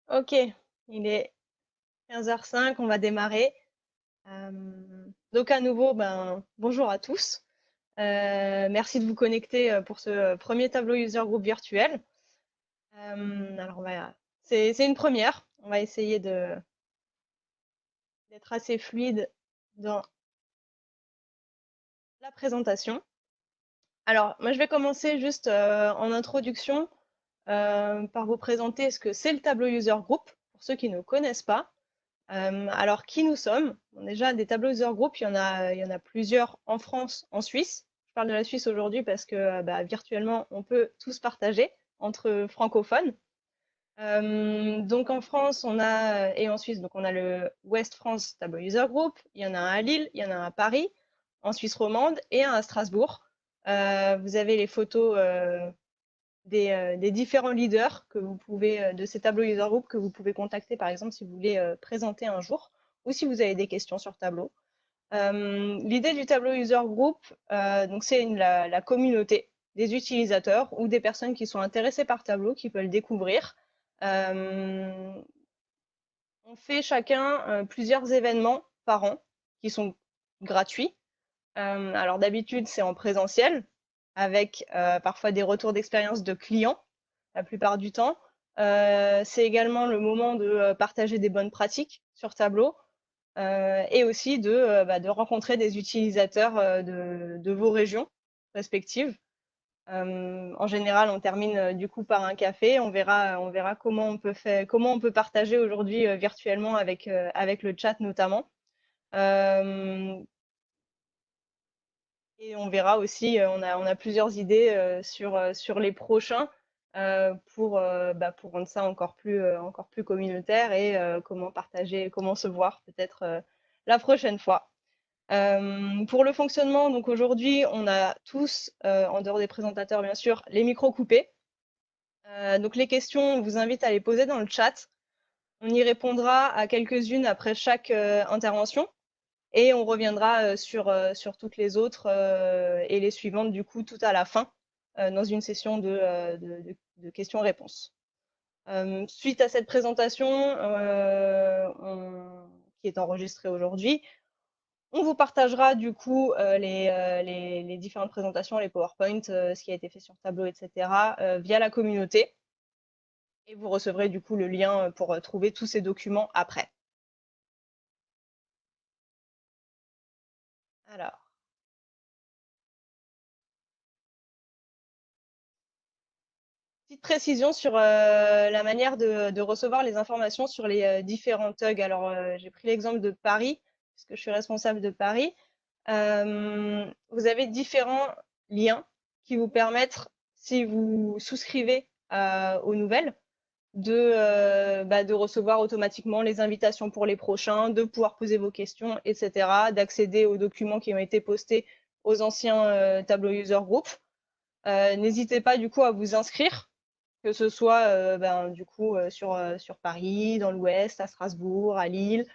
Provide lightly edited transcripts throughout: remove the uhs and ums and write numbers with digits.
Ok, il est 15h05, on va démarrer. Donc à nouveau, bonjour à tous. Merci de vous connecter pour ce premier tableau user group virtuel. Alors c'est une première. On va essayer d'être assez fluide dans la présentation. Alors moi je vais commencer juste en introduction par vous présenter ce que c'est le tableau user group pour ceux qui ne connaissent pas. Alors, qui nous sommes? Bon, déjà, des tableaux user group, il y en a plusieurs en France, en Suisse. Je parle de la Suisse aujourd'hui parce que virtuellement, on peut tous partager entre francophones. Donc en France, et en Suisse, donc on a le West France Tableau User Group. Il y en a un à Lille, il y en a un à Paris, en Suisse romande et un à Strasbourg. Vous avez les photos des différents leaders que vous pouvez, de ces tableaux user group que vous pouvez contacter par exemple si vous voulez présenter un jour ou si vous avez des questions sur Tableau. L'idée du tableau user group, donc c'est la communauté des utilisateurs ou des personnes qui sont intéressées par Tableau, qui veulent découvrir. Euh, on fait chacun plusieurs événements par an qui sont gratuits. Alors d'habitude c'est en présentiel avec parfois des retours d'expérience de clients la plupart du temps. C'est également le moment de partager des bonnes pratiques sur Tableau et aussi de rencontrer des utilisateurs de vos régions respectives. En général, on termine du coup par un café. On verra comment on peut partager aujourd'hui virtuellement avec le chat notamment. Euh, et on verra aussi, on a plusieurs idées sur les prochains pour rendre ça encore plus communautaire et comment partager, comment se voir peut-être la prochaine fois. Pour le fonctionnement, donc aujourd'hui, on a tous, en dehors des présentateurs bien sûr, les micros coupés. Donc les questions, on vous invite à les poser dans le chat. On y répondra à quelques-unes après chaque intervention. Et on reviendra sur toutes les autres et les suivantes, du coup, tout à la fin, dans une session de questions-réponses. Suite à cette présentation, qui est enregistrée aujourd'hui, on vous partagera du coup les différentes présentations, les PowerPoint, ce qui a été fait sur Tableau, etc., via la communauté. Et vous recevrez du coup le lien pour trouver tous ces documents après. Alors, petite précision sur la manière de recevoir les informations sur les différents tugs. Alors, j'ai pris l'exemple de Paris, puisque je suis responsable de Paris. Vous avez différents liens qui vous permettent, si vous souscrivez aux nouvelles, de recevoir automatiquement les invitations pour les prochains, de pouvoir poser vos questions, etc., d'accéder aux documents qui ont été postés aux anciens tableaux user group. N'hésitez pas du coup à vous inscrire, que ce soit du coup sur Paris, dans l'Ouest, à Strasbourg, à Lille,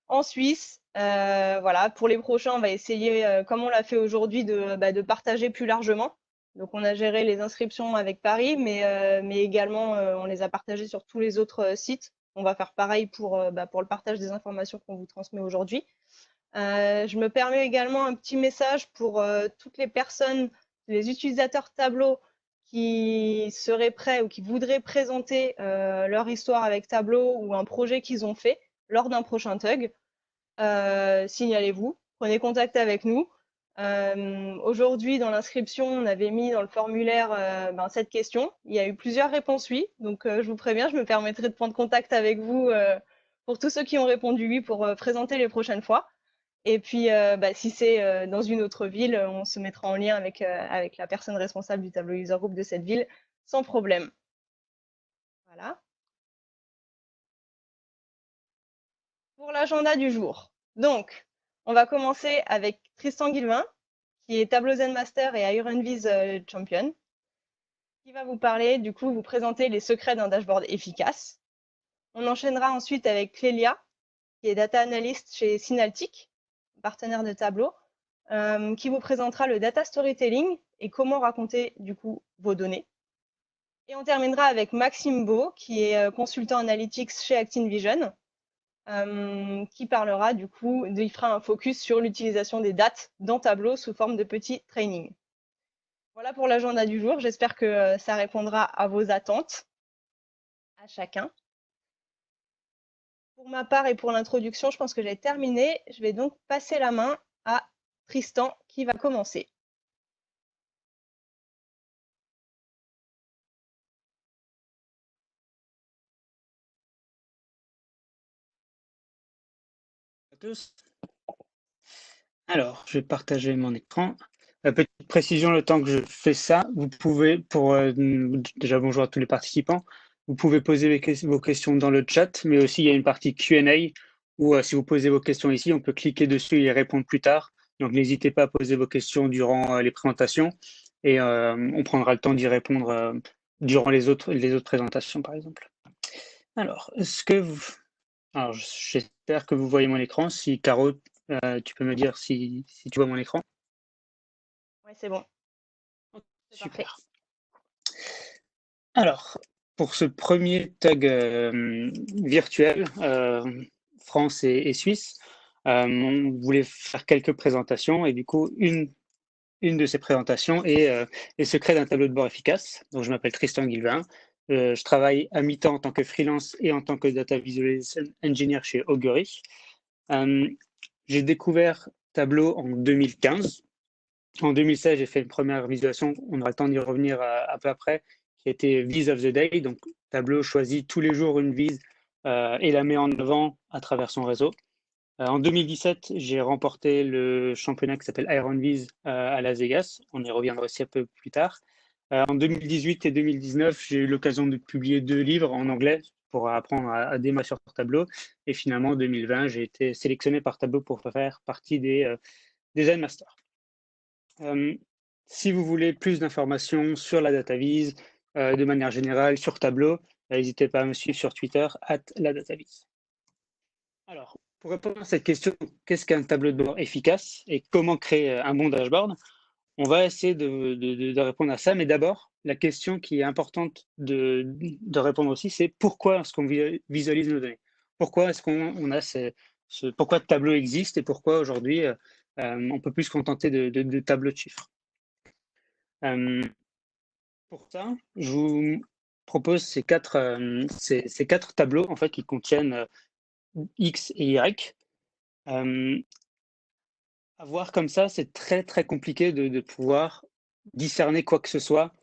en Suisse. Voilà, pour les prochains, on va essayer, comme on l'a fait aujourd'hui, de partager plus largement. Donc on a géré les inscriptions avec Paris, mais également on les a partagées sur tous les autres sites. On va faire pareil pour le partage des informations qu'on vous transmet aujourd'hui. Je me permets également un petit message pour toutes les personnes, les utilisateurs Tableau qui seraient prêts ou qui voudraient présenter leur histoire avec Tableau ou un projet qu'ils ont fait lors d'un prochain TUG. Signalez-vous, prenez contact avec nous. Aujourd'hui, dans l'inscription, on avait mis dans le formulaire cette question. Il y a eu plusieurs réponses oui, donc je vous préviens, je me permettrai de prendre contact avec vous pour tous ceux qui ont répondu oui pour présenter les prochaines fois. Et puis, si c'est dans une autre ville, on se mettra en lien avec la personne responsable du tableau user group de cette ville, sans problème. Voilà. Pour l'agenda du jour. Donc, on va commencer avec Tristan Guilvin, qui est Tableau Zen Master et Ironviz Champion, qui va vous parler, du coup, vous présenter les secrets d'un dashboard efficace. On enchaînera ensuite avec Clélia, qui est Data Analyst chez Synaltic, partenaire de Tableau, qui vous présentera le data storytelling et comment raconter, du coup, vos données. Et on terminera avec Maxime Beau, qui est consultant analytics chez ActineVision, qui parlera du coup, il fera un focus sur l'utilisation des dates dans Tableau sous forme de petits trainings. Voilà pour l'agenda du jour. J'espère que ça répondra à vos attentes, à chacun. Pour ma part et pour l'introduction, je pense que j'ai terminé. Je vais donc passer la main à Tristan qui va commencer. À tous. Alors, je vais partager mon écran. Petite précision, le temps que je fais ça, vous pouvez, déjà bonjour à tous les participants, vous pouvez poser vos questions dans le chat, mais aussi il y a une partie Q&A où si vous posez vos questions ici, on peut cliquer dessus et y répondre plus tard. Donc n'hésitez pas à poser vos questions durant les présentations et on prendra le temps d'y répondre durant les autres présentations, par exemple. Alors, alors j'espère que vous voyez mon écran. Si Caro, tu peux me dire si tu vois mon écran? Oui, c'est bon. C'est parfait. Super. Alors, pour ce premier tag virtuel, France et Suisse, on voulait faire quelques présentations et du coup, une de ces présentations est les secrets d'un tableau de bord efficace. Donc, je m'appelle Tristan Guilvin. Je travaille à mi-temps en tant que freelance et en tant que data visualization engineer chez Augury. J'ai découvert Tableau en 2015. En 2016, j'ai fait une première visualisation, on aura le temps d'y revenir un peu après, qui était Vise of the Day. Donc, Tableau choisit tous les jours une vise et la met en avant à travers son réseau. En 2017, j'ai remporté le championnat qui s'appelle Iron Vise à Las Vegas. On y reviendra aussi un peu plus tard. En 2018 et 2019, j'ai eu l'occasion de publier 2 livres en anglais pour apprendre à démarrer sur Tableau. Et finalement, en 2020, j'ai été sélectionné par Tableau pour faire partie des Zen Masters. Si vous voulez plus d'informations sur la DataVis, de manière générale, sur Tableau, n'hésitez pas à me suivre sur Twitter, @ladatavis. Alors, pour répondre à cette question, qu'est-ce qu'un tableau de bord efficace et comment créer un bon dashboard? On va essayer de répondre à ça, mais d'abord, la question qui est importante de répondre aussi, c'est pourquoi est-ce qu'on visualise nos données? Pourquoi est-ce qu'on a pourquoi Tableau existe et pourquoi aujourd'hui on peut plus se contenter de tableaux de chiffres? Pour ça, je vous propose ces quatre tableaux en fait qui contiennent X et Y. À voir comme ça, c'est très très compliqué de pouvoir discerner quoi que ce soit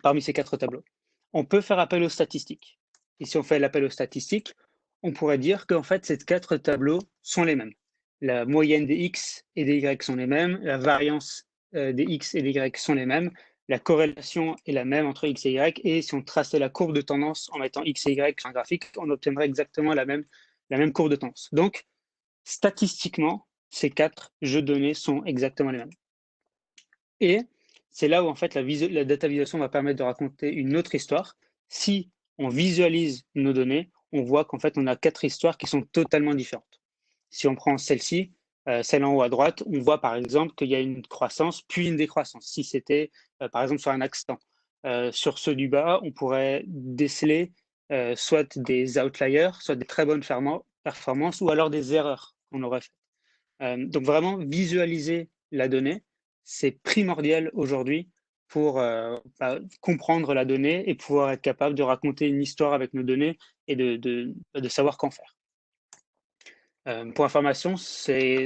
parmi ces quatre tableaux. On peut faire appel aux statistiques. Et si on fait l'appel aux statistiques, on pourrait dire qu'en fait, ces quatre tableaux sont les mêmes. La moyenne des X et des Y sont les mêmes, la variance des X et des Y sont les mêmes, la corrélation est la même entre X et Y, et si on traçait la courbe de tendance en mettant X et Y sur un graphique, on obtiendrait exactement la même courbe de tendance. Donc, statistiquement, ces quatre jeux de données sont exactement les mêmes. Et c'est là où en fait la data visualisation va permettre de raconter une autre histoire. Si on visualise nos données, on voit qu'en fait on a quatre histoires qui sont totalement différentes. Si on prend celle-ci, celle en haut à droite, on voit par exemple qu'il y a une croissance puis une décroissance. Si c'était par exemple sur un axe temps. Sur ceux du bas, on pourrait déceler soit des outliers, soit des très bonnes performances ou alors des erreurs qu'on aurait faites. Donc vraiment visualiser la donnée, c'est primordial aujourd'hui pour comprendre la donnée et pouvoir être capable de raconter une histoire avec nos données et de savoir qu'en faire. Pour information, ces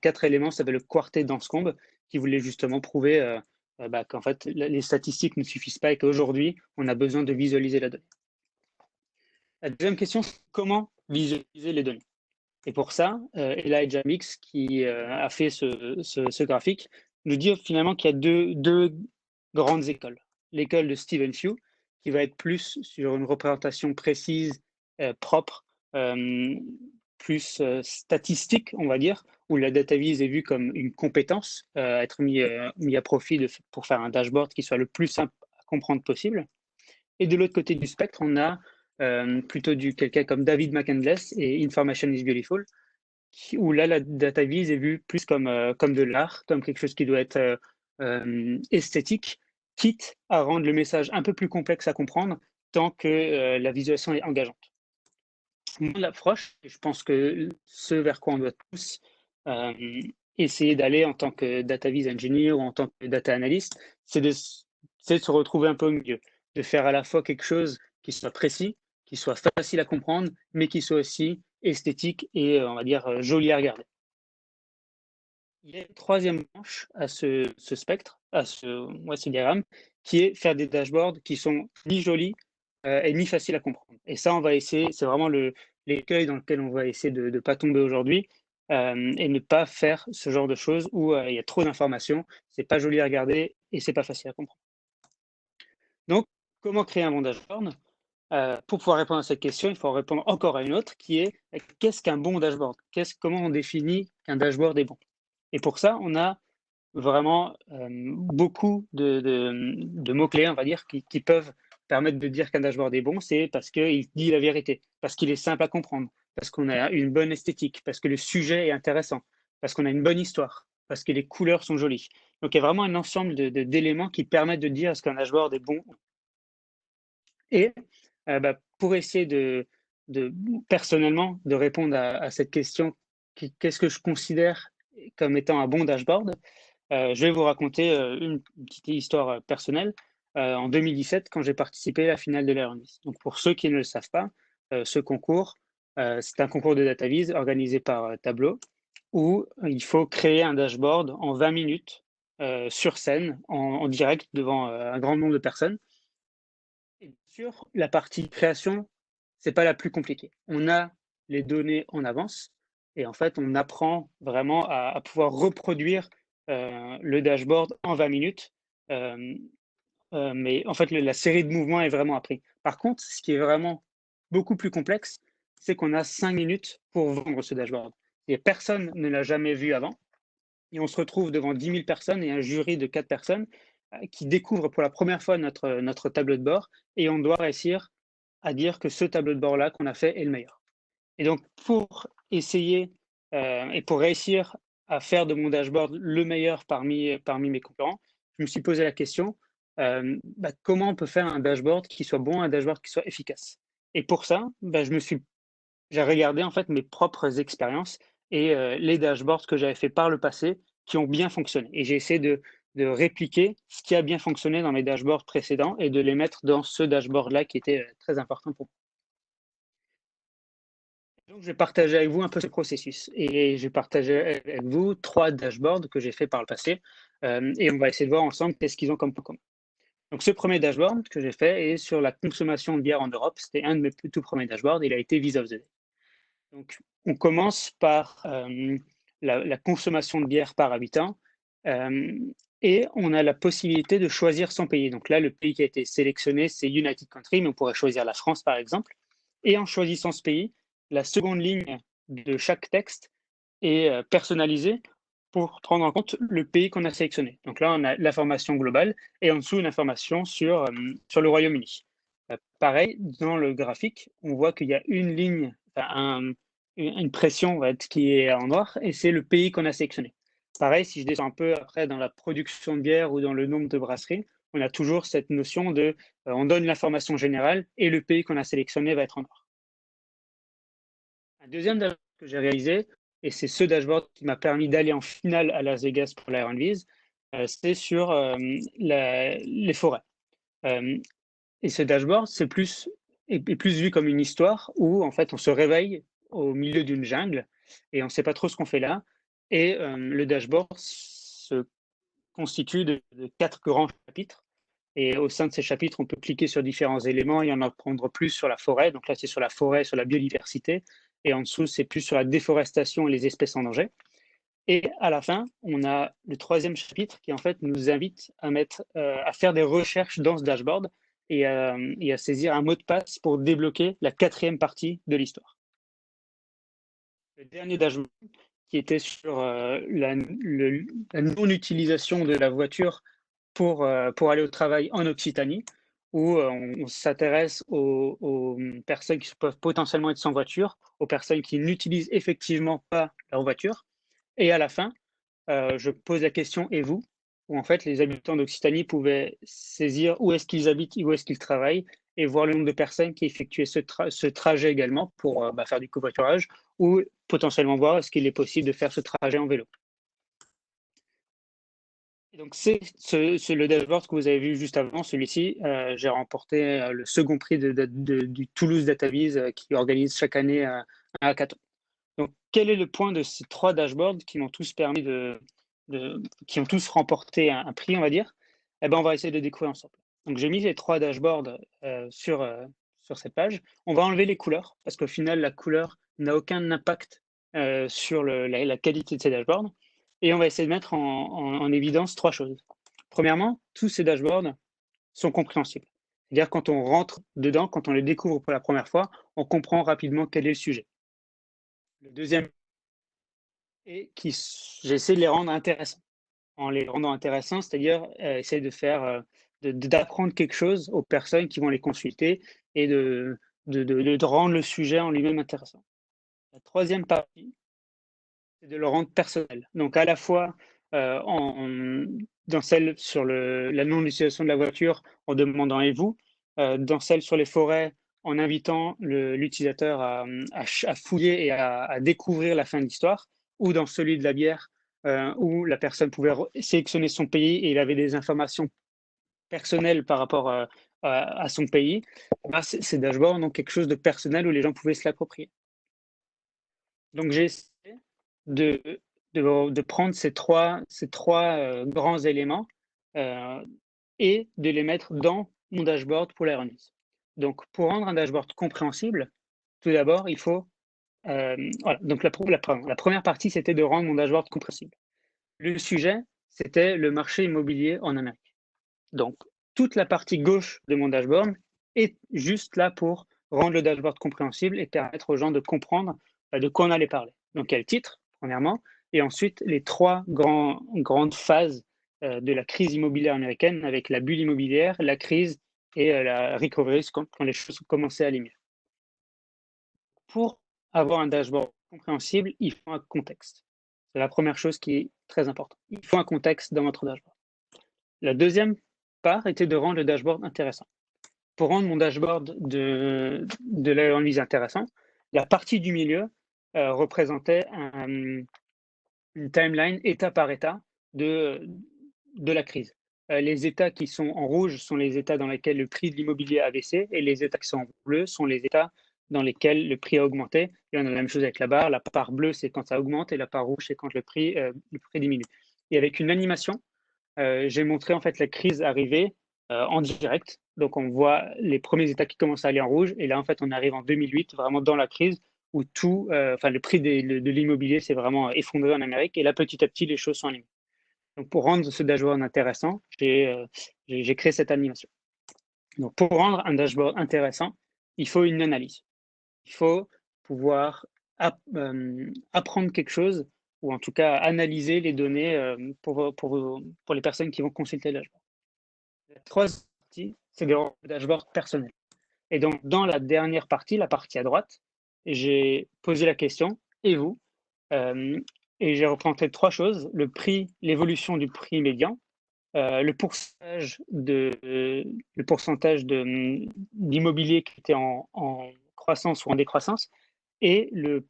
quatre éléments s'appellent le quartet d'Anscombe qui voulait justement prouver qu'en fait les statistiques ne suffisent pas et qu'aujourd'hui on a besoin de visualiser la donnée. La deuxième question, c'est comment visualiser les données. Et pour ça, Elijah Mix, qui a fait ce graphique, nous dit finalement qu'il y a deux grandes écoles. L'école de Stephen Few, qui va être plus sur une représentation précise, propre, plus statistique, on va dire, où la data vise est vue comme une compétence à être mis à profit pour faire un dashboard qui soit le plus simple à comprendre possible. Et de l'autre côté du spectre, on a plutôt quelqu'un comme David McCandless et Information is Beautiful, où là, la data vise est vue plus comme de l'art, comme quelque chose qui doit être esthétique, quitte à rendre le message un peu plus complexe à comprendre tant que la visualisation est engageante. Mon approche, et je pense que ce vers quoi on doit tous essayer d'aller en tant que data vis engineer ou en tant que data analyst, c'est de se retrouver un peu au milieu, de faire à la fois quelque chose qui soit précis, qui soit facile à comprendre, mais qui soit aussi esthétique et on va dire joli à regarder. Il y a une troisième branche à ce spectre, à ce diagramme, qui est faire des dashboards qui sont ni jolis et ni faciles à comprendre. Et ça, on va essayer, c'est vraiment l'écueil dans lequel on va essayer de ne pas tomber aujourd'hui et ne pas faire ce genre de choses où il y a trop d'informations, c'est pas joli à regarder et c'est pas facile à comprendre. Donc, comment créer un bon dashboard? Pour pouvoir répondre à cette question, il faut répondre encore à une autre qui est qu'est-ce qu'un bon dashboard? Comment on définit qu'un dashboard est bon? Et pour ça, on a vraiment beaucoup de mots-clés, on va dire, qui peuvent permettre de dire qu'un dashboard est bon. C'est parce qu'il dit la vérité, parce qu'il est simple à comprendre, parce qu'on a une bonne esthétique, parce que le sujet est intéressant, parce qu'on a une bonne histoire, parce que les couleurs sont jolies. Donc, il y a vraiment un ensemble d'éléments qui permettent de dire est-ce qu'un dashboard est bon. Et pour essayer personnellement de répondre à cette question, qu'est-ce que je considère comme étant un bon dashboard? Je vais vous raconter une petite histoire personnelle. En 2017, quand j'ai participé à la finale de l'Airnis. Donc, pour ceux qui ne le savent pas, ce concours, c'est un concours de DataVis organisé par Tableau, où il faut créer un dashboard en 20 minutes sur scène, en direct, devant un grand nombre de personnes. Et bien sûr, la partie création, c'est pas la plus compliquée. On a les données en avance et en fait, on apprend vraiment à pouvoir reproduire le dashboard en 20 minutes. Mais en fait, la série de mouvements est vraiment appris. Par contre, ce qui est vraiment beaucoup plus complexe, c'est qu'on a 5 minutes pour vendre ce dashboard. Et personne ne l'a jamais vu avant. Et on se retrouve devant 10 000 personnes et un jury de 4 personnes qui découvrent pour la première fois notre tableau de bord et on doit réussir à dire que ce tableau de bord-là qu'on a fait est le meilleur. Et donc, pour essayer et pour réussir à faire de mon dashboard le meilleur parmi mes concurrents, je me suis posé la question, comment on peut faire un dashboard qui soit bon, un dashboard qui soit efficace? Et pour ça, j'ai regardé en fait mes propres expériences et les dashboards que j'avais fait par le passé qui ont bien fonctionné. Et j'ai essayé de répliquer ce qui a bien fonctionné dans mes dashboards précédents et de les mettre dans ce dashboard-là qui était très important pour moi. Donc, je vais partager avec vous un peu ce processus et je vais partager avec vous 3 dashboards que j'ai fait par le passé et on va essayer de voir ensemble qu'est-ce qu'ils ont comme point commun. Donc, ce premier dashboard que j'ai fait est sur la consommation de bière en Europe. C'était un de mes tout premiers dashboards. Il a été Vis of the Day. Donc, on commence par la consommation de bière par habitant et on a la possibilité de choisir son pays. Donc là, le pays qui a été sélectionné, c'est United Country, mais on pourrait choisir la France, par exemple. Et en choisissant ce pays, la seconde ligne de chaque texte est personnalisée pour prendre en compte le pays qu'on a sélectionné. Donc là, on a l'information globale et en dessous, une information sur le Royaume-Uni. Pareil, dans le graphique, on voit qu'il y a une ligne, une pression qui est en noir, et c'est le pays qu'on a sélectionné. Pareil, si je descends un peu après dans la production de bière ou dans le nombre de brasseries, on a toujours cette notion de on donne l'information générale et le pays qu'on a sélectionné va être en noir. Un deuxième dashboard que j'ai réalisé, et c'est ce dashboard qui m'a permis d'aller en finale à Las Vegas pour l'Ironviz, c'est sur les forêts. Et ce dashboard, est plus vu comme une histoire où en fait on se réveille au milieu d'une jungle et on ne sait pas trop ce qu'on fait là. Et le dashboard se constitue de 4 grands chapitres. Et au sein de ces chapitres, on peut cliquer sur différents éléments et en apprendre plus sur la forêt. Donc là, c'est sur la forêt, sur la biodiversité. Et en dessous, c'est plus sur la déforestation et les espèces en danger. Et à la fin, on a le troisième chapitre qui en fait nous invite à faire des recherches dans ce dashboard et à saisir un mot de passe pour débloquer la quatrième partie de l'histoire. Le dernier dashboard qui était sur la non-utilisation de la voiture pour aller au travail en Occitanie, où on s'intéresse aux personnes qui peuvent potentiellement être sans voiture, aux personnes qui n'utilisent effectivement pas leur voiture. Et à la fin, je pose la question, et vous, où en fait les habitants d'Occitanie pouvaient saisir où est-ce qu'ils habitent, où est-ce qu'ils travaillent, et voir le nombre de personnes qui effectuaient ce trajet également pour faire du covoiturage, ou potentiellement voir est-ce qu'il est possible de faire ce trajet en vélo. Et donc c'est le dashboard que vous avez vu juste avant, celui-ci. J'ai remporté le second prix du Toulouse DataVis qui organise chaque année un hackathon. Donc quel est le point de ces 3 dashboards qui m'ont tous permis qui ont tous remporté un prix, on va dire? Eh ben, on va essayer de découvrir ensemble. Donc j'ai mis les 3 dashboards sur cette page. On va enlever les couleurs parce qu'au final, la couleur n'a aucun impact sur la qualité de ces dashboards. Et on va essayer de mettre en évidence 3 choses. Premièrement, tous ces dashboards sont compréhensibles. C'est-à-dire quand on rentre dedans, quand on les découvre pour la première fois, on comprend rapidement quel est le sujet. Le deuxième est que j'essaie de les rendre intéressants. En les rendant intéressants, c'est-à-dire essayer de faire, d'apprendre quelque chose aux personnes qui vont les consulter et de rendre le sujet en lui-même intéressant. La troisième partie, c'est de le rendre personnel. Donc à la fois dans celle sur la non-utilisation de la voiture en demandant et vous, dans celle sur les forêts en invitant l'utilisateur à fouiller et à découvrir la fin de l'histoire, ou dans celui de la bière où la personne pouvait sélectionner son pays et il avait des informations personnelles par rapport à son pays. Ces dashboards ont quelque chose de personnel où les gens pouvaient se l'approprier. Donc j'ai essayé de, de prendre ces trois grands éléments et de les mettre dans mon dashboard pour la remise. Donc pour rendre un dashboard compréhensible, tout d'abord, il faut voilà, donc la première partie, c'était de rendre mon dashboard compréhensible. Le sujet, c'était le marché immobilier en Amérique. Donc, toute la partie gauche de mon dashboard est juste là pour rendre le dashboard compréhensible et permettre aux gens de comprendre de quoi on allait parler. Donc, quel titre, premièrement, et ensuite les 3 grandes phases de la crise immobilière américaine avec la bulle immobilière, la crise et la recovery quand les choses commençaient à aller mieux. Pour avoir un dashboard compréhensible, il faut un contexte. C'est la première chose qui est très importante. Il faut un contexte dans votre dashboard. La deuxième part était de rendre le dashboard intéressant. Pour rendre mon dashboard de l'analyse intéressant, la partie du milieu représentait une timeline état par état de la crise. Les états qui sont en rouge sont les états dans lesquels le prix de l'immobilier a baissé et les états qui sont en bleu sont les états dans lesquels le prix a augmenté. Et on a la même chose avec la barre. La part bleue, c'est quand ça augmente et la part rouge, c'est quand le prix diminue. Et avec une animation, j'ai montré en fait la crise arriver en direct. Donc on voit les premiers états qui commencent à aller en rouge. Et là, en fait, on arrive en 2008, vraiment dans la crise, où le prix de l'immobilier s'est vraiment effondré en Amérique. Et là, petit à petit, les choses sont animées. Donc pour rendre ce dashboard intéressant, j'ai créé cette animation. Donc pour rendre un dashboard intéressant, il faut une analyse. Il faut pouvoir apprendre quelque chose ou en tout cas analyser les données pour les personnes qui vont consulter le dashboard. La troisième partie, c'est le dashboard personnel. Et donc, dans la dernière partie, la partie à droite, j'ai posé la question, et vous et j'ai représenté 3 choses, le prix, l'évolution du prix médian, le pourcentage d'immobilier qui était en croissance ou en décroissance, et le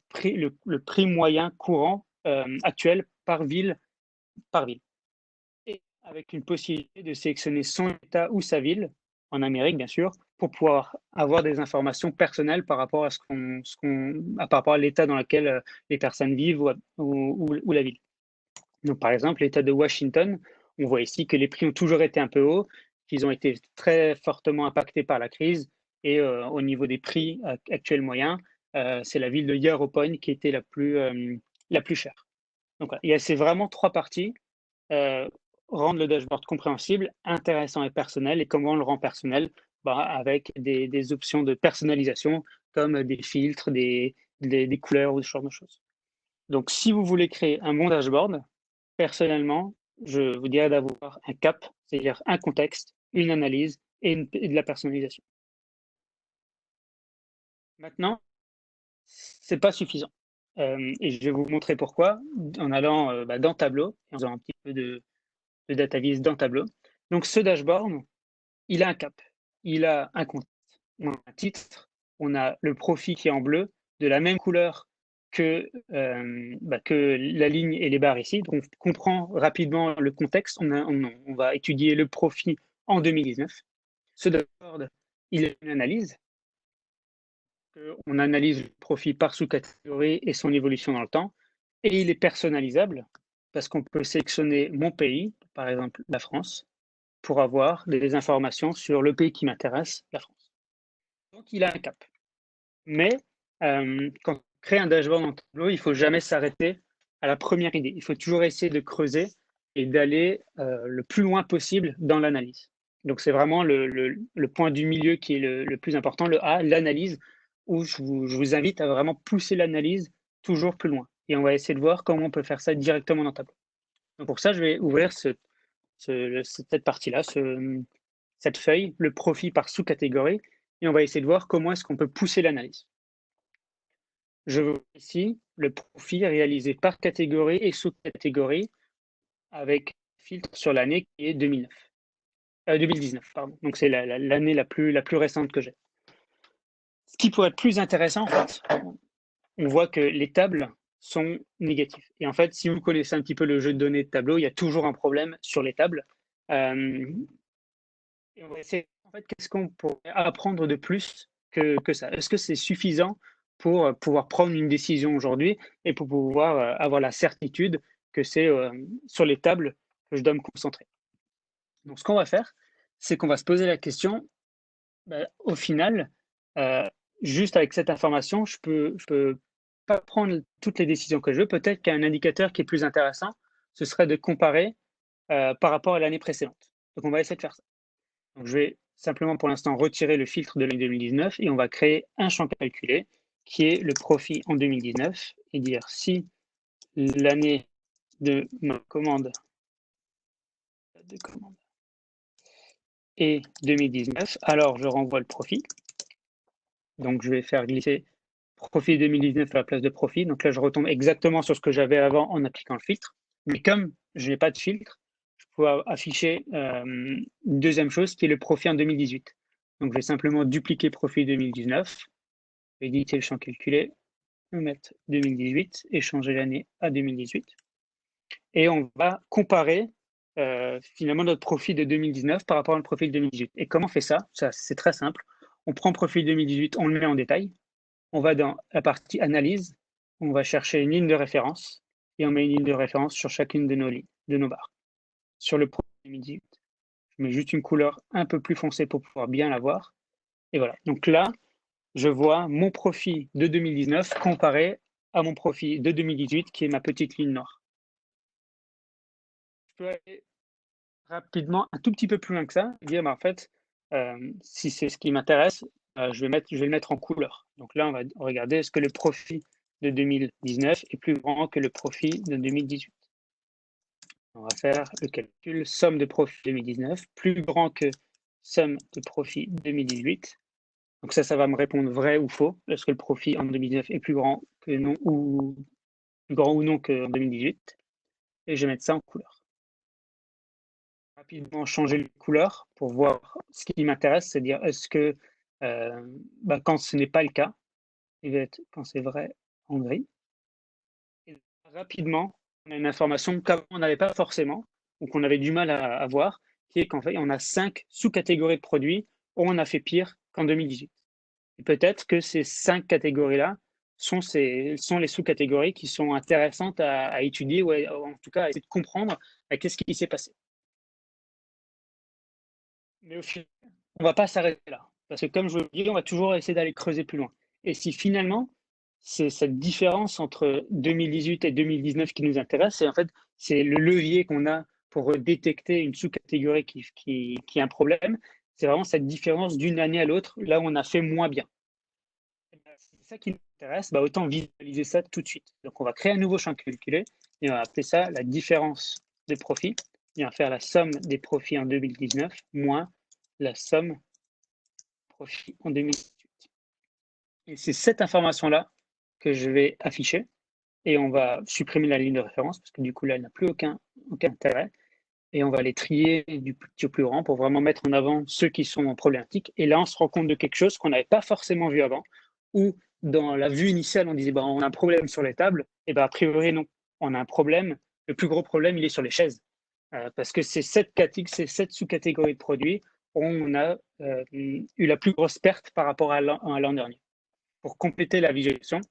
prix moyen courant actuel par ville, et avec une possibilité de sélectionner son État ou sa ville, en Amérique bien sûr, pour pouvoir avoir des informations personnelles par rapport à par rapport à l'état dans lequel les personnes vivent ou la ville. Donc par exemple, l'État de Washington, on voit ici que les prix ont toujours été un peu hauts, qu'ils ont été très fortement impactés par la crise, et au niveau des prix actuels moyens, c'est la ville de Yaropogne qui était la plus chère. Donc voilà, c'est vraiment 3 parties. Rendre le dashboard compréhensible, intéressant et personnel. Et comment on le rend personnel? Avec des options de personnalisation comme des filtres, des couleurs ou ce genre de choses. Donc, si vous voulez créer un bon dashboard, personnellement, je vous dirais d'avoir un cap, c'est-à-dire un contexte, une analyse et de la personnalisation. Maintenant, c'est pas suffisant. Et je vais vous montrer pourquoi en allant dans Tableau et en faisant un petit peu de de DataVis dans Tableau. Donc, ce dashboard, il a un cap, il a un contexte, on a un titre, on a le profit qui est en bleu, de la même couleur que la ligne et les barres ici. Donc, on comprend rapidement le contexte. On va étudier le profit en 2019. Ce dashboard, il est une analyse. On analyse le profit par sous-catégorie et son évolution dans le temps. Et il est personnalisable parce qu'on peut sélectionner mon pays, par exemple la France, pour avoir des informations sur le pays qui m'intéresse, la France. Donc, il a un cap. Mais quand on crée un dashboard en Tableau, il ne faut jamais s'arrêter à la première idée. Il faut toujours essayer de creuser et d'aller le plus loin possible dans l'analyse. Donc, c'est vraiment le point du milieu qui est le plus important, le A, l'analyse, où je vous invite à vraiment pousser l'analyse toujours plus loin. Et on va essayer de voir comment on peut faire ça directement dans Tableau. Donc, pour ça, je vais ouvrir cette partie-là, cette feuille, le profit par sous-catégorie, et on va essayer de voir comment est-ce qu'on peut pousser l'analyse. Je vois ici le profit réalisé par catégorie et sous-catégorie avec filtre sur l'année qui est 2019. Pardon. Donc, c'est l'année la plus récente que j'ai. Ce qui pourrait être plus intéressant, en fait, on voit que les tables sont négatives. Et en fait, si vous connaissez un petit peu le jeu de données de Tableau, il y a toujours un problème sur les tables. Et on va essayer, en fait, qu'est-ce qu'on pourrait apprendre de plus que ça? Est-ce que c'est suffisant pour pouvoir prendre une décision aujourd'hui et pour pouvoir avoir la certitude que c'est sur les tables que je dois me concentrer? Donc, ce qu'on va faire, c'est qu'on va se poser la question, au final, juste avec cette information, je peux pas prendre toutes les décisions que je veux. Peut-être qu'un indicateur qui est plus intéressant, ce serait de comparer par rapport à l'année précédente. Donc, on va essayer de faire ça. Donc, je vais simplement pour l'instant retirer le filtre de l'année 2019 et on va créer un champ calculé qui est le profit en 2019 et dire si l'année de ma commande est 2019, alors je renvoie le profit. Donc, je vais faire glisser profit 2019 à la place de profit. Donc là, je retombe exactement sur ce que j'avais avant en appliquant le filtre. Mais comme je n'ai pas de filtre, je peux afficher une deuxième chose qui est le profit en 2018. Donc, je vais simplement dupliquer profit 2019, éditer le champ calculé, mettre 2018 et changer l'année à 2018. Et on va comparer finalement notre profit de 2019 par rapport au profil de 2018. Et comment on fait ça? Ça, c'est très simple. On prend profil 2018, on le met en détail. On va dans la partie analyse, on va chercher une ligne de référence et on met une ligne de référence sur chacune de nos barres. Sur le profil 2018, je mets juste une couleur un peu plus foncée pour pouvoir bien la voir. Et voilà. Donc là, je vois mon profit de 2019 comparé à mon profit de 2018 qui est ma petite ligne noire. Je peux aller rapidement un tout petit peu plus loin que ça et dire en fait, si c'est ce qui m'intéresse, je vais le mettre en couleur. Donc là, on va regarder est-ce que le profit de 2019 est plus grand que le profit de 2018. On va faire le calcul somme de profit 2019 plus grand que somme de profit 2018. Donc ça va me répondre vrai ou faux. Est-ce que le profit en 2019 est plus grand que non ou plus grand ou non qu'en 2018? Et je vais mettre ça en couleur. Rapidement changer de couleur pour voir ce qui m'intéresse, c'est-à-dire est-ce que quand ce n'est pas le cas, il va être quand c'est vrai en gris. Et rapidement, on a une information qu'on n'avait pas forcément ou qu'on avait du mal à voir, qui est qu'en fait, on a 5 sous-catégories de produits où on a fait pire qu'en 2018. Et peut-être que ces 5 catégories-là sont les sous-catégories qui sont intéressantes à étudier ou en tout cas à essayer de comprendre qu'est-ce qui s'est passé. Mais au final, on ne va pas s'arrêter là. Parce que comme je vous le dis, on va toujours essayer d'aller creuser plus loin. Et si finalement, c'est cette différence entre 2018 et 2019 qui nous intéresse, et en fait, c'est le levier qu'on a pour détecter une sous-catégorie qui a un problème, c'est vraiment cette différence d'une année à l'autre, là où on a fait moins bien. C'est ça qui nous intéresse, autant visualiser ça tout de suite. Donc, on va créer un nouveau champ calculé et on va appeler ça la différence des profits. Et on va faire la somme des profits en 2019 moins la somme profit en 2018. Et c'est cette information-là que je vais afficher et on va supprimer la ligne de référence parce que du coup, là, elle n'a plus aucun intérêt. et on va les trier du petit au plus grand pour vraiment mettre en avant ceux qui sont problématiques. Et là, on se rend compte de quelque chose qu'on n'avait pas forcément vu avant, où dans la vue initiale, on disait, on a un problème sur les tables. Et a priori, non. On a un problème. Le plus gros problème, il est sur les chaises. Parce que c'est cette sous-catégories de produits où on a eu la plus grosse perte par rapport à l'an dernier. Pour compléter la visualisation,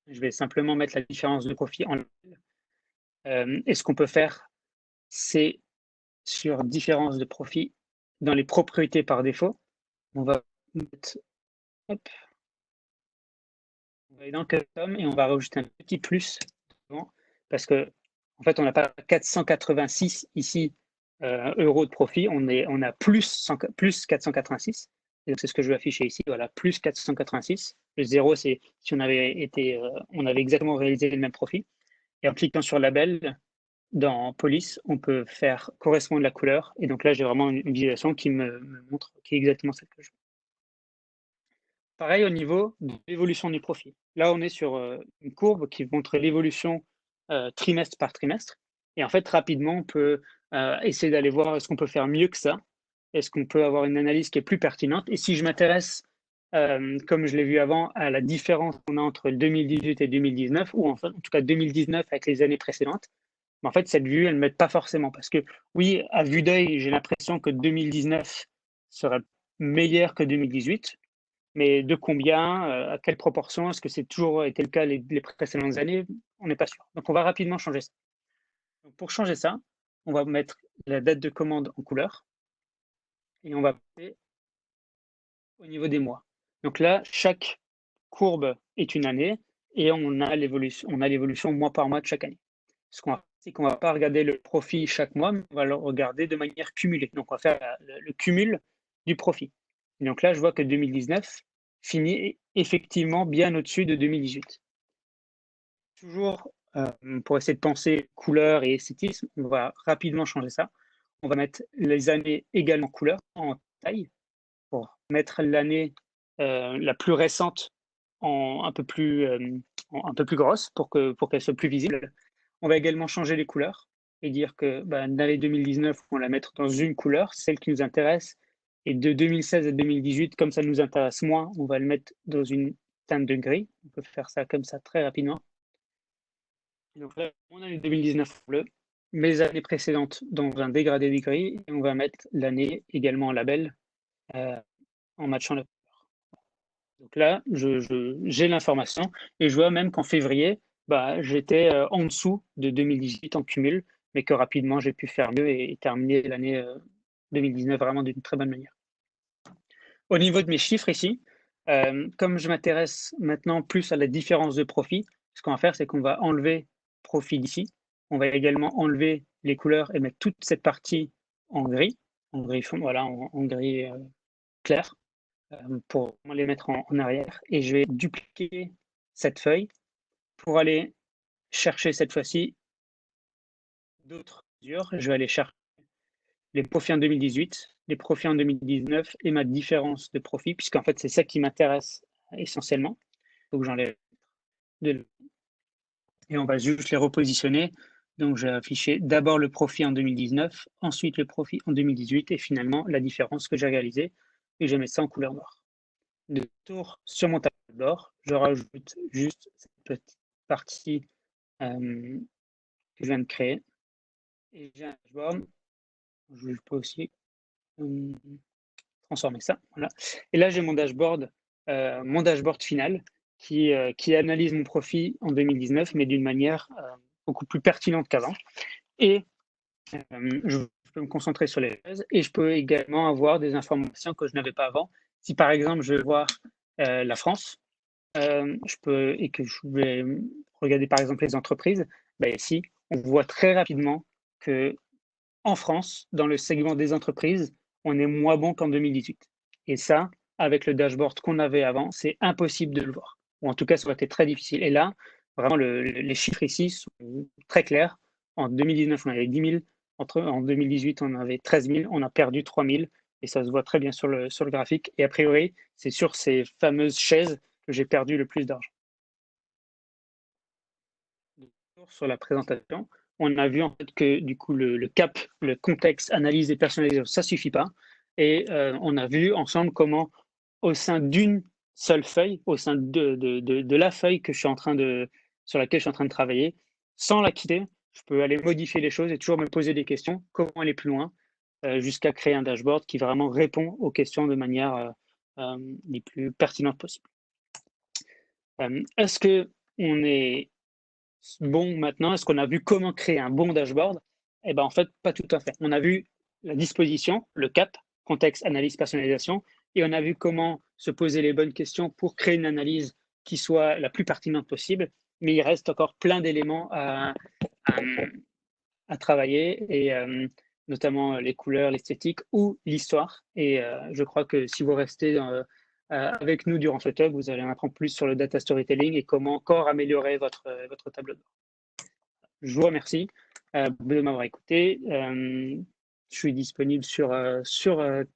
je vais simplement mettre la différence de profit en et ce qu'on peut faire, c'est sur différence de profit dans les propriétés par défaut, on va mettre, hop, on va aller dans Custom et on va rajouter un petit plus devant parce que en fait on n'a pas 486 ici euros de profit, on a plus 486. Et donc c'est ce que je vais afficher ici, voilà, plus 486. Le 0, c'est si on avait exactement réalisé le même profit. Et en cliquant sur label, dans police, on peut faire correspondre la couleur. Et donc là, j'ai vraiment une visualisation qui me montre qui est exactement celle que je veux. Pareil au niveau de l'évolution du profit. Là, on est sur une courbe qui montre l'évolution trimestre par trimestre. Et en fait, rapidement, on peut essayer d'aller voir est-ce qu'on peut faire mieux que ça. Est-ce qu'on peut avoir une analyse qui est plus pertinente. Et si je m'intéresse, comme je l'ai vu avant, à la différence qu'on a entre 2018 et 2019, ou en tout cas 2019 avec les années précédentes, mais en fait, cette vue, elle ne m'aide pas forcément. Parce que oui, à vue d'œil, j'ai l'impression que 2019 serait meilleur que 2018. Mais de combien, à quelle proportion, est-ce que c'est toujours été le cas les précédentes années? On n'est pas sûr. Donc, on va rapidement changer ça. Donc, pour changer ça, on va mettre la date de commande en couleur et on va passer au niveau des mois. Donc là, chaque courbe est une année et on a l'évolution mois par mois de chaque année. Ce qu'on va faire, c'est qu'on ne va pas regarder le profit chaque mois, mais on va le regarder de manière cumulée. Donc, on va faire le cumul du profit. Et donc là, je vois que 2019 finit effectivement bien au-dessus de 2018. Toujours pour essayer de penser couleur et esthétisme, on va rapidement changer ça. On va mettre les années également couleur en taille pour mettre l'année la plus récente un peu plus grosse pour qu'elle soit plus visible. On va également changer les couleurs et dire que l'année 2019, on va la mettre dans une couleur, celle qui nous intéresse. Et de 2016 à 2018, comme ça nous intéresse moins, on va le mettre dans une teinte de gris. On peut faire ça comme ça très rapidement. Et donc là, mon année 2019 en bleu, mes années précédentes dans un dégradé de gris, et on va mettre l'année également en label en matchant la couleur. Donc là, j'ai l'information et je vois même qu'en février, j'étais en dessous de 2018 en cumul, mais que rapidement, j'ai pu faire mieux et terminer l'année 2019 vraiment d'une très bonne manière. Au niveau de mes chiffres ici, comme je m'intéresse maintenant plus à la différence de profit, ce qu'on va faire, c'est qu'on va enlever profit d'ici. On va également enlever les couleurs et mettre toute cette partie en gris fond, voilà, en gris clair, pour les mettre en arrière. Et je vais dupliquer cette feuille pour aller chercher cette fois-ci d'autres mesures. Je vais aller chercher les profits en 2018, les profits en 2019 et ma différence de profit, puisqu'en fait, c'est ça qui m'intéresse essentiellement. Donc, j'enlève de et on va juste les repositionner. Donc, j'ai affiché d'abord le profit en 2019, ensuite le profit en 2018 et finalement la différence que j'ai réalisée. Et je mets ça en couleur noire. De retour sur mon tableau de bord, je rajoute juste cette petite partie que je viens de créer. Et j'ai un dashboard. Je peux aussi transformer ça. Voilà. Et là, j'ai mon dashboard final qui analyse mon profit en 2019, mais d'une manière beaucoup plus pertinente qu'avant. Et je peux me concentrer sur les choses et je peux également avoir des informations que je n'avais pas avant. Si par exemple, je veux voir la France, et que je vais regarder par exemple les entreprises, ici, on voit très rapidement que en France, dans le segment des entreprises, on est moins bon qu'en 2018. Et ça, avec le dashboard qu'on avait avant, c'est impossible de le voir. Ou en tout cas, ça aurait été très difficile. Et là, vraiment, les chiffres ici sont très clairs. En 2019, on avait 10 000. En 2018, on avait 13 000. On a perdu 3 000. Et ça se voit très bien sur le graphique. Et a priori, c'est sur ces fameuses chaises que j'ai perdu le plus d'argent. Sur la présentation, on a vu en fait que du coup le CAP, le contexte, analyse et personnalisation, ça suffit pas. Et on a vu ensemble comment au sein d'une seule feuille, au sein de la feuille que je suis en train sur laquelle je suis en train de travailler, sans la quitter, je peux aller modifier les choses et toujours me poser des questions, comment aller plus loin, jusqu'à créer un dashboard qui vraiment répond aux questions de manière les plus pertinentes possible. Est-ce que on est bon maintenant? Est-ce qu'on a vu comment créer un bon dashboard? Eh ben, en fait, pas tout à fait. On a vu la disposition, le CAP, contexte, analyse, personnalisation, et on a vu comment se poser les bonnes questions pour créer une analyse qui soit la plus pertinente possible. Mais il reste encore plein d'éléments à travailler, et notamment les couleurs, l'esthétique ou l'histoire. Et je crois que si vous restez avec nous durant ce talk, vous allez en apprendre plus sur le data storytelling et comment encore améliorer votre tableau de bord. Je vous remercie de m'avoir écouté. Je suis disponible sur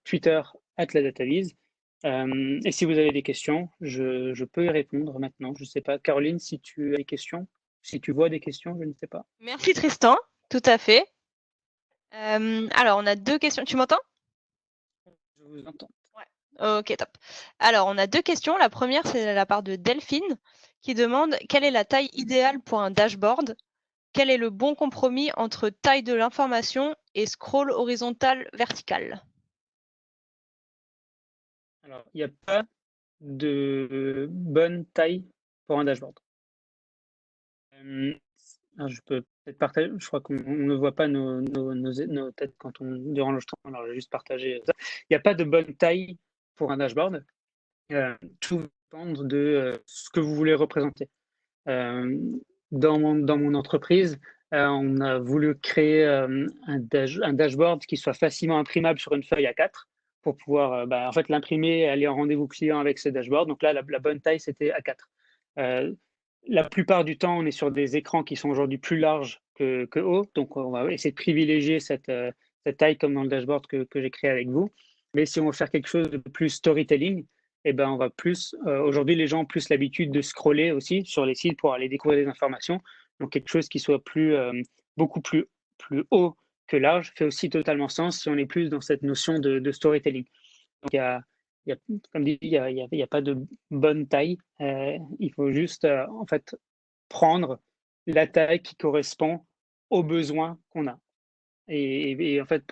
Twitter @ladatavise. Et si vous avez des questions, je peux y répondre maintenant. Je ne sais pas, Caroline, si tu as des questions, si tu vois des questions, je ne sais pas. Merci Tristan, tout à fait. Alors, on a 2 questions. Tu m'entends? Je vous entends. Ouais. OK, top. Alors, on a 2 questions. La première, c'est de la part de Delphine qui demande: «Quelle est la taille idéale pour un dashboard? Quel est le bon compromis entre taille de l'information et scroll horizontal vertical?» Alors, il n'y a pas de bonne taille pour un dashboard. Alors je peux peut-être partager, je crois qu'on ne voit pas nos têtes quand durant l'enregistrement, alors je vais juste partager ça. Il n'y a pas de bonne taille pour un dashboard. Tout va dépendre de ce que vous voulez représenter. Dans mon entreprise, on a voulu créer un dashboard qui soit facilement imprimable sur une feuille A4 pour pouvoir en fait l'imprimer et aller en rendez-vous client avec ce dashboard. Donc là, la bonne taille, c'était A4. La plupart du temps, on est sur des écrans qui sont aujourd'hui plus larges que hauts. Donc, on va essayer de privilégier cette taille comme dans le dashboard que j'ai créé avec vous. Mais si on veut faire quelque chose de plus storytelling, eh ben, on va plus. Aujourd'hui, les gens ont plus l'habitude de scroller aussi sur les sites pour aller découvrir des informations. Donc, quelque chose qui soit beaucoup plus haut que large fait aussi totalement sens si on est plus dans cette notion de storytelling. Donc, comme dit, il y a pas de bonne taille. Il faut juste, en fait, prendre la taille qui correspond aux besoins qu'on a. Et en fait,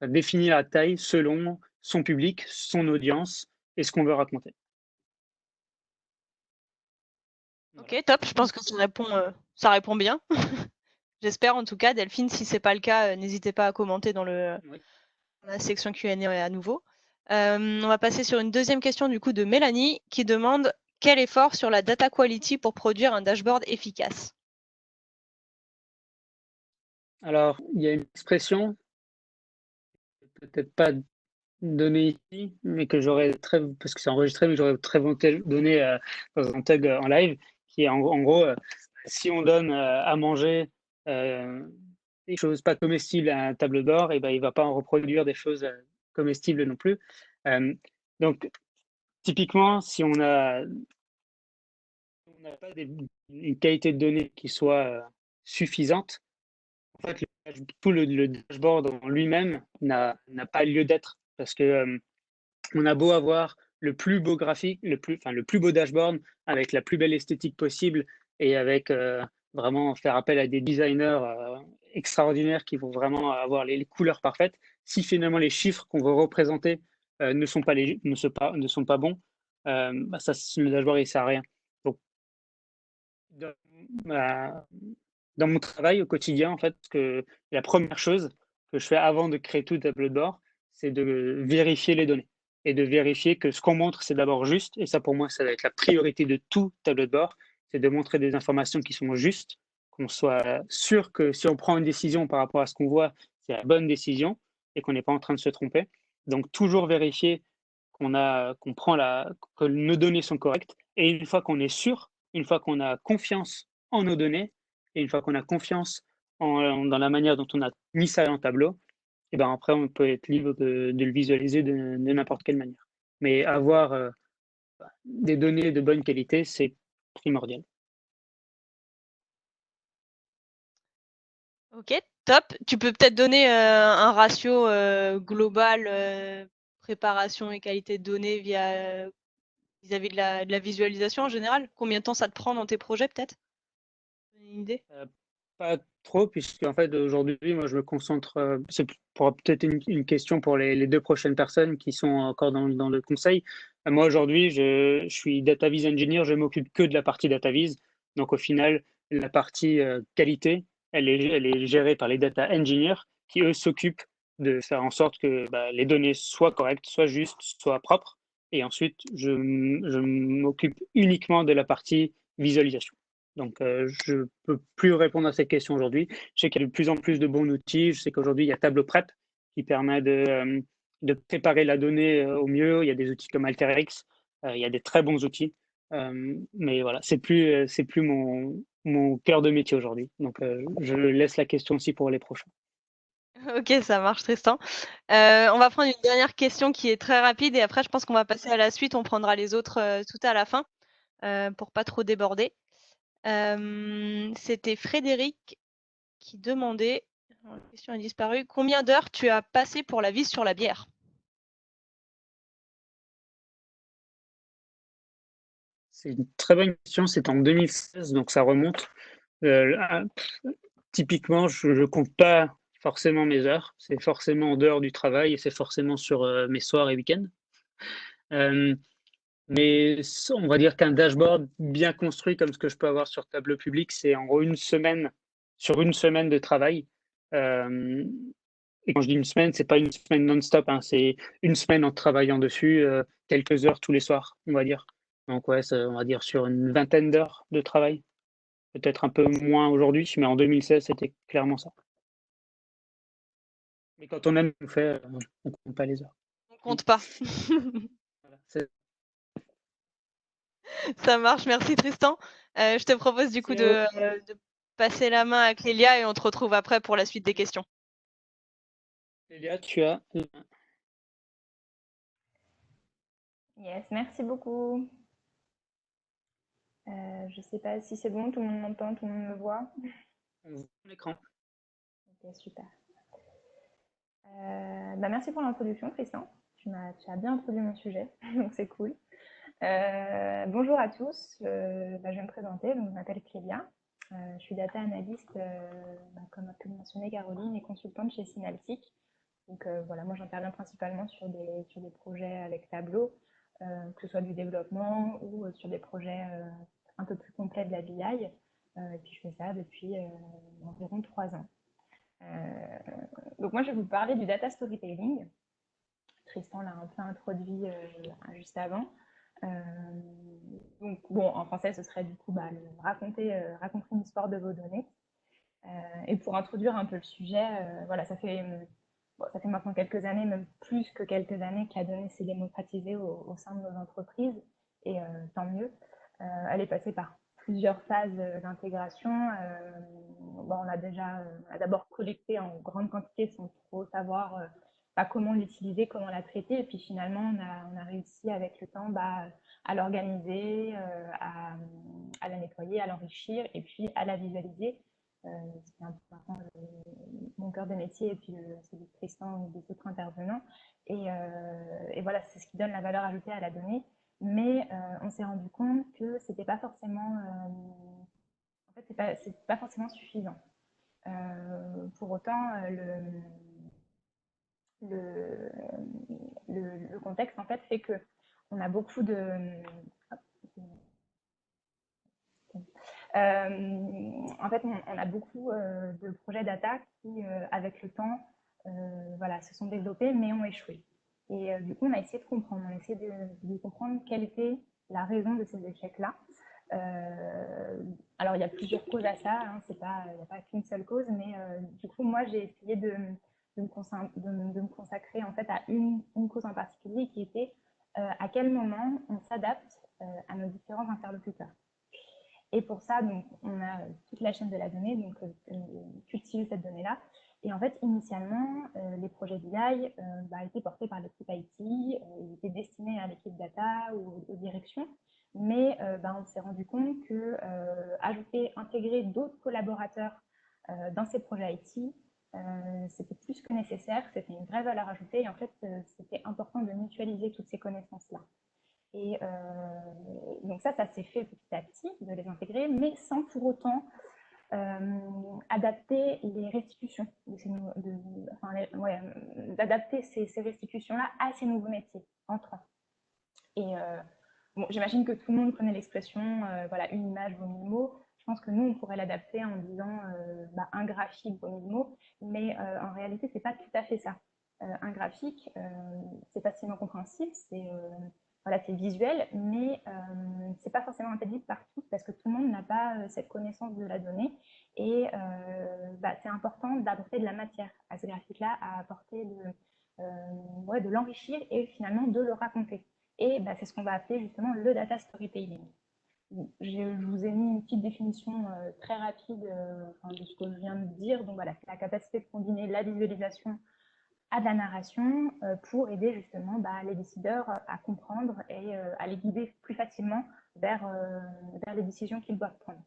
définir la taille selon son public, son audience et ce qu'on veut raconter. Voilà. OK, top. Je pense que ça répond bien. J'espère en tout cas. Delphine, si c'est pas le cas, n'hésitez pas à commenter dans Oui. la section Q&A à nouveau. On va passer sur une deuxième question du coup de Mélanie qui demande: «Quel effort sur la data quality pour produire un dashboard efficace?» Alors, il y a une expression, peut-être pas donnée ici, mais parce que c'est enregistré, mais j'aurais très volontiers donné dans un tag en live, qui est en gros, si on donne à manger des choses pas comestibles à un tableau d'or, et ben, il va pas en reproduire des choses comestibles non plus. Euh, donc, typiquement, si on n'a pas une qualité de données qui soit suffisante, en fait, tout le dashboard en lui-même n'a pas lieu d'être, parce que on a beau avoir le plus beau graphique, le plus beau dashboard avec la plus belle esthétique possible et avec vraiment faire appel à des designers extraordinaires qui vont vraiment avoir les couleurs parfaites. Si finalement les chiffres qu'on veut représenter ne sont pas bons, le dashboard il sert à rien. Donc, dans, ma- dans mon travail au quotidien, en fait, la première chose que je fais avant de créer tout tableau de bord, c'est de vérifier les données et de vérifier que ce qu'on montre, c'est d'abord juste. Et ça, pour moi, ça va être la priorité de tout tableau de bord, c'est de montrer des informations qui sont justes, qu'on soit sûr que si on prend une décision par rapport à ce qu'on voit, c'est la bonne décision et qu'on n'est pas en train de se tromper. Donc, toujours vérifier que nos données sont correctes. Et une fois qu'on est sûr, une fois qu'on a confiance en nos données, et une fois qu'on a confiance dans la manière dont on a mis ça en tableau, et ben après, on peut être libre de le visualiser de n'importe quelle manière. Mais avoir des données de bonne qualité, c'est primordial. Ok, top. Tu peux peut-être donner un ratio global préparation et qualité de données vis-à-vis de la visualisation en général? Combien de temps ça te prend dans tes projets peut-être? Une idée? Pas trop, puisque en fait aujourd'hui, moi je me concentre. C'est pour peut-être une question pour les deux prochaines personnes qui sont encore dans le conseil. Moi aujourd'hui, je suis data vis engineer, je m'occupe que de la partie data vis. Donc au final, la partie qualité, elle est gérée par les data engineers qui eux s'occupent de faire en sorte que bah, les données soient correctes, soient justes, soient propres. Et ensuite, je m'occupe uniquement de la partie visualisation. Donc, je ne peux plus répondre à cette question aujourd'hui. Je sais qu'il y a de plus en plus de bons outils. Je sais qu'aujourd'hui, il y a Tableau Prep qui permet de préparer la donnée au mieux. Il y a des outils comme AlterX. Il y a des très bons outils. Mais voilà, c'est plus mon cœur de métier aujourd'hui. Donc, je laisse la question aussi pour les prochains. Ok, ça marche, Tristan. On va prendre une dernière question qui est très rapide et après, je pense qu'on va passer à la suite. On prendra les autres tout à la fin pour pas trop déborder. C'était Frédéric qui demandait, la question a disparu, combien d'heures tu as passé pour la vis sur la bière? C'est une très bonne question. C'est en 2016, donc ça remonte. Là, typiquement, je ne compte pas forcément mes heures. C'est forcément en dehors du travail et c'est forcément sur mes soirs et week-ends. Euh, mais on va dire qu'un dashboard bien construit comme ce que je peux avoir sur Tableau Public, c'est en gros sur une semaine de travail. Euh, et quand je dis une semaine, c'est pas une semaine non-stop, hein, c'est une semaine en travaillant dessus, quelques heures tous les soirs, on va dire. Donc ouais, on va dire sur une vingtaine d'heures de travail. Peut-être un peu moins aujourd'hui, mais en 2016, c'était clairement ça. Mais quand on aime ce qu'on fait, on ne compte pas les heures. On compte pas. Voilà, Ça marche, merci Tristan. Je te propose du coup merci à vous. de passer la main à Clélia et on te retrouve après pour la suite des questions. Lélia, tu as. Yes, merci beaucoup. Je sais pas si c'est bon, tout le monde m'entend, tout le monde me voit. On voit l'écran. Ok, super. Merci pour l'introduction, Tristan. Tu as bien introduit mon sujet, donc c'est cool. Bonjour à tous. Je vais me présenter. Donc, je m'appelle Clélia. Je suis data analyst, comme a pu le mentionner Caroline, et consultante chez Synaptic. Donc voilà, moi j'interviens principalement sur des projets avec Tableau, que ce soit du développement ou sur des projets un peu plus complets de la BI. Et puis je fais ça depuis environ 3 ans. Donc moi je vais vous parler du data storytelling. Tristan l'a un peu introduit juste avant. Euh, donc bon, en français ce serait du coup raconter une histoire de vos données. Et pour introduire un peu le sujet, voilà, ça fait maintenant quelques années, même plus que quelques années, que la donnée s'est démocratisée au sein de nos entreprises, et tant mieux. Elle est passée par plusieurs phases d'intégration. On a d'abord collecté en grande quantité sans trop savoir comment l'utiliser, comment la traiter, et puis finalement on a réussi avec le temps à l'organiser, à la nettoyer, à l'enrichir, et puis à la visualiser. C'est un peu maintenant mon cœur de métier et puis celui de Tristan ou des autres intervenants. Et voilà, c'est ce qui donne la valeur ajoutée à la donnée. Mais on s'est rendu compte que c'était pas forcément, en fait, c'est pas forcément suffisant. Pour autant, le, le contexte en fait fait que on a beaucoup de en fait, on a beaucoup de projets data qui, avec le temps, voilà, se sont développés, mais ont échoué. Et du coup, on a essayé de comprendre, on a essayé de comprendre quelle était la raison de ces échecs-là. Alors, il y a plusieurs causes à ça, hein, il n'y a pas qu'une seule cause, mais du coup, moi, j'ai essayé de me consacrer en fait à une cause en particulier qui était à quel moment on s'adapte à nos différents interlocuteurs. Et pour ça, donc, on a toute la chaîne de la donnée, donc cultiver cette donnée-là. Et en fait, initialement, les projets BI étaient portés par l'équipe IT, ils étaient destinés à l'équipe data ou aux directions. Mais on s'est rendu compte que intégrer d'autres collaborateurs dans ces projets IT, c'était plus que nécessaire, c'était une vraie valeur ajoutée et en fait, c'était important de mutualiser toutes ces connaissances-là. Et donc ça s'est fait petit à petit, de les intégrer, mais sans pour autant adapter les restitutions, d'adapter ces restitutions-là à ces nouveaux métiers entrants. Et bon, j'imagine que tout le monde connaît l'expression voilà, une image vaut 1000 mots. Je pense que nous, on pourrait l'adapter en disant un graphique vaut 1000 mots, mais en réalité, c'est pas tout à fait ça. Un graphique, c'est facilement compréhensible, voilà, c'est visuel, mais c'est pas forcément intelligible par tous parce que tout le monde n'a pas cette connaissance de la donnée. Et c'est important d'apporter de la matière à ce graphique-là, à apporter de l'enrichir et finalement de le raconter. Et c'est ce qu'on va appeler justement le data storytelling. Je vous ai mis une petite définition très rapide de ce que je viens de dire. Donc voilà, c'est la capacité de combiner la visualisation à de la narration pour aider justement les décideurs à comprendre et à les guider plus facilement vers les décisions qu'ils doivent prendre.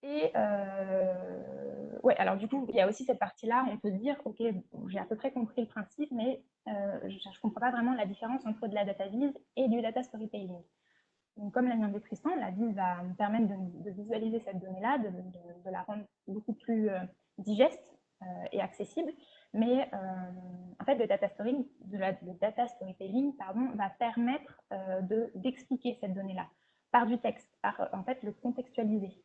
Et ouais, alors du coup, il y a aussi cette partie-là, on peut se dire, ok, j'ai à peu près compris le principe, mais je ne comprends pas vraiment la différence entre de la data vise et du data storytelling. Donc, comme l'a dit Tristan, la vise va me permettre de visualiser cette donnée-là, de la rendre beaucoup plus digeste et accessible. Mais en fait, le data storytelling va permettre d'expliquer cette donnée-là par du texte, par en fait le contextualiser.